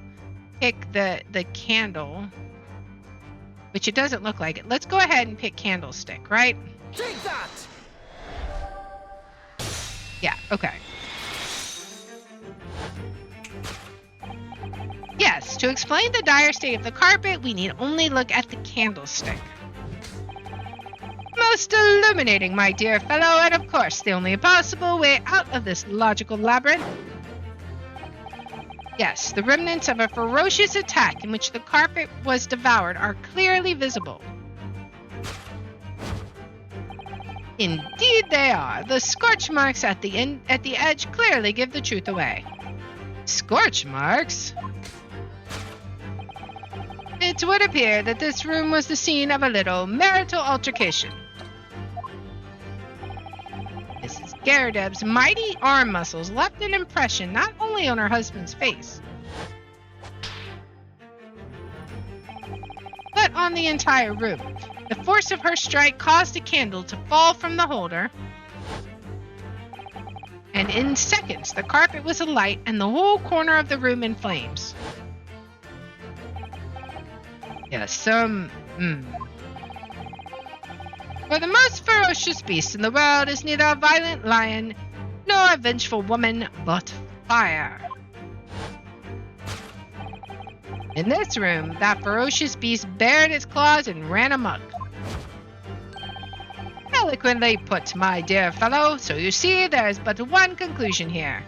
pick the candle, which it doesn't look like it. Let's go ahead and pick candlestick, right?
Take that!
Yeah, okay. Yes, to explain the dire state of the carpet, we need only look at the candlestick. Most illuminating, my dear fellow, and of course, the only possible way out of this logical labyrinth. Yes, the remnants of a ferocious attack in which the carpet was devoured are clearly visible. Indeed they are. The scorch marks at the edge clearly give the truth away. Scorch marks? It would appear that this room was the scene of a little marital altercation. Mrs. Garredeb's mighty arm muscles left an impression not only on her husband's face, but on the entire room. The force of her strike caused a candle to fall from the holder, and in seconds the carpet was alight and the whole corner of the room in flames. Yes, For the most ferocious beast in the world is neither a violent lion nor a vengeful woman, but fire. In this room, that ferocious beast bared its claws and ran amok. Eloquently put, my dear fellow. So you see, there is but one conclusion here.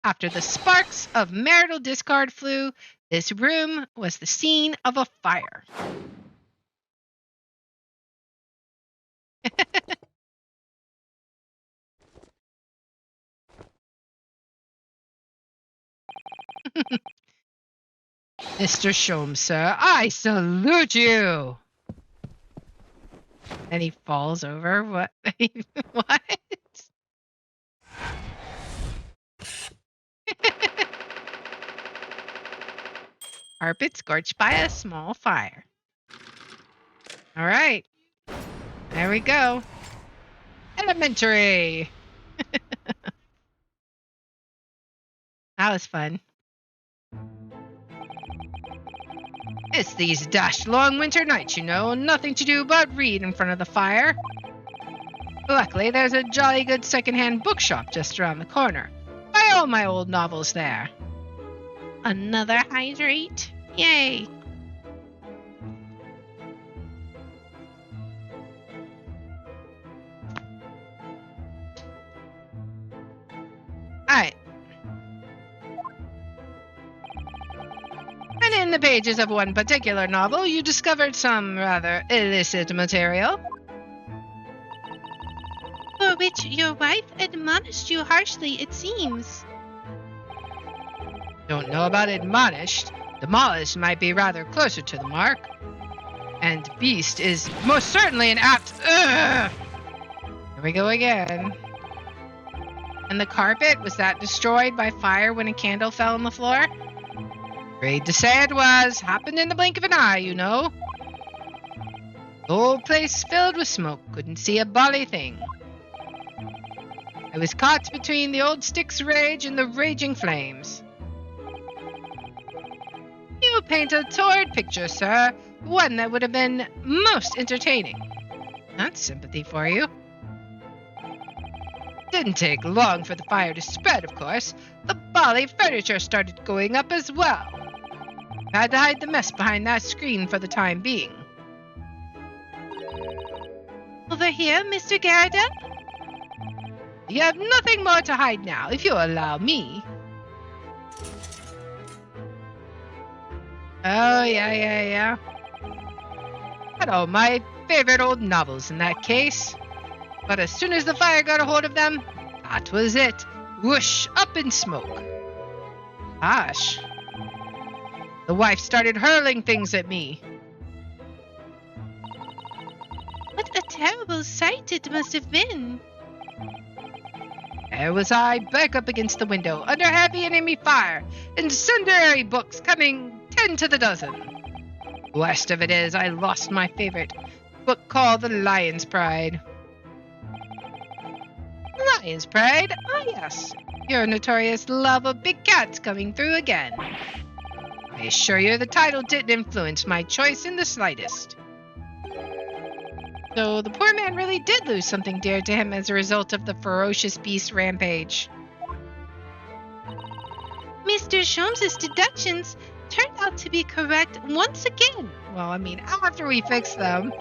After the sparks of marital discord flew, this room was the scene of a fire. Mr. Sholmes, sir, I salute you. And he falls over. What? What? Carpet scorched by a small fire. All right. There we go. Elementary. That was fun. It's these dashed long winter nights, you know. Nothing to do but read in front of the fire. Luckily, there's a jolly good second-hand bookshop just around the corner. Buy all my old novels there. Another hydrate? Yay! Alright. In the pages of one particular novel, you discovered some rather illicit material.
For which your wife admonished you harshly, it seems.
Don't know about admonished. Demolished might be rather closer to the mark. And beast is most certainly an apt... Ugh! Here we go again. And the carpet, was that destroyed by fire when a candle fell on the floor? Afraid to say it was. Happened in the blink of an eye, you know. The whole place filled with smoke. Couldn't see a bally thing. I was caught between the old stick's rage and the raging flames. You paint a torrid picture, sir. One that would have been most entertaining. That's sympathy for you. Didn't take long for the fire to spread, of course. The bally furniture started going up as well. Had to hide the mess behind that screen for the time being.
Over here, Mr. Garrett?
You have nothing more to hide now, if you'll allow me. Oh, yeah. Had all my favorite old novels in that case. But as soon as the fire got a hold of them, that was it. Whoosh, up in smoke. Gosh. The wife started hurling things at me.
What a terrible sight it must have been.
There was I, back up against the window, under heavy enemy fire, incendiary books coming 10 to the dozen. Worst of it is, I lost my favorite book called The Lion's Pride. Lion's Pride? Ah, yes. Your notorious love of big cats coming through again. I assure you the title didn't influence my choice in the slightest. So the poor man really did lose something dear to him as a result of the ferocious beast rampage.
Mr. Sholmes' deductions turned out to be correct once again.
Well, I mean, after we fix them,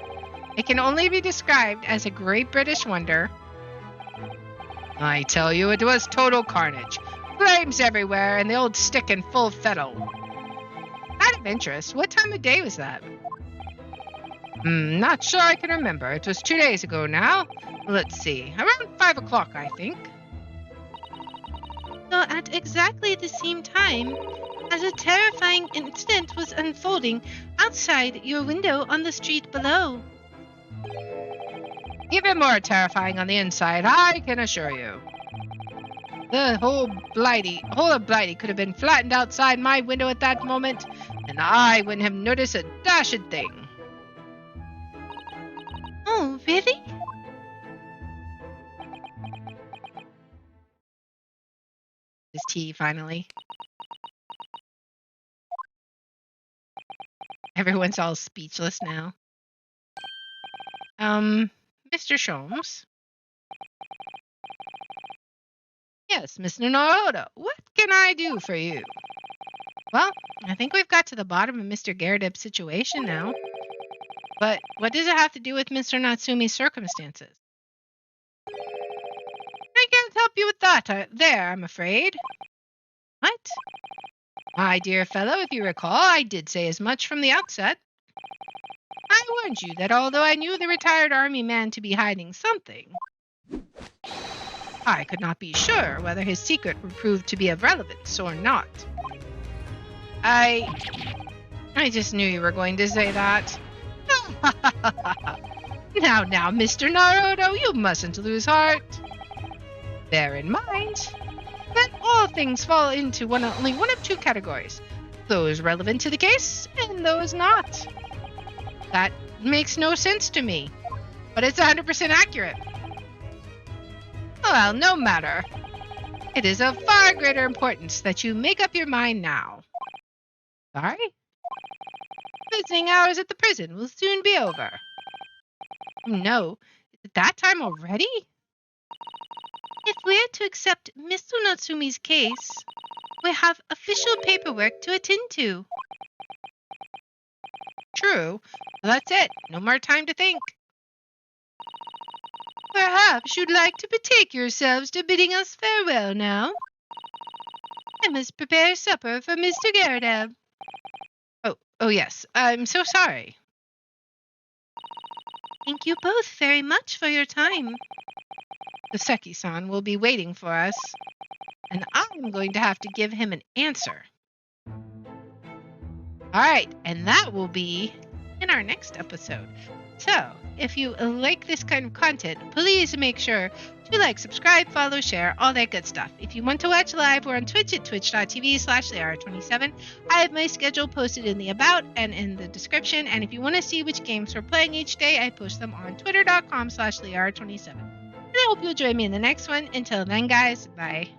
it can only be described as a great British wonder. I tell you, it was total carnage. Flames everywhere and the old stick in full fettle. Out of interest, what time of day was that? Not sure I can remember. It was 2 days ago now. Let's see. Around 5 o'clock, I think.
So at exactly the same time, as a terrifying incident was unfolding outside your window on the street below.
Even more terrifying on the inside, I can assure you. The whole of Blighty could have been flattened outside my window at that moment, and I wouldn't have noticed a dashed thing.
Oh, really?
His tea, finally. Everyone's all speechless now. Mr. Sholmes? Yes, Mr. Naruto. What can I do for you? Well, I think we've got to the bottom of Mr. Garrett's situation now. But what does it have to do with Mr. Natsume's circumstances? I can't help you with that there, I'm afraid. What? My dear fellow, if you recall, I did say as much from the outset. I warned you that although I knew the retired army man to be hiding something, I could not be sure whether his secret would prove to be of relevance or not. I just knew you were going to say that. Now, Mr. Naruto, you mustn't lose heart. Bear in mind that all things fall into only one of two categories. Those relevant to the case and those not. That makes no sense to me, but it's 100% accurate. Well, no matter. It is of far greater importance that you make up your mind now. Sorry? Visiting hours at the prison will soon be over. Oh no, is it that time already?
If we're to accept Mr. Natsume's case, we have official paperwork to attend to.
True. Well, that's it. No more time to think.
Perhaps you'd like to betake yourselves to bidding us farewell now. I must prepare supper for Mr. Garrett.
Oh, yes. I'm so sorry.
Thank you both very much for your time.
The Seki-san will be waiting for us, and I'm going to have to give him an answer. All right, and that will be in our next episode. So, if you like this kind of content, please make sure to like, subscribe, follow, share, all that good stuff. If you want to watch live, we're on Twitch at twitch.tv/LeR27. I have my schedule posted in the about and in the description. And if you want to see which games we're playing each day, I post them on twitter.com/LeR27. And I hope you'll join me in the next one. Until then, guys, bye.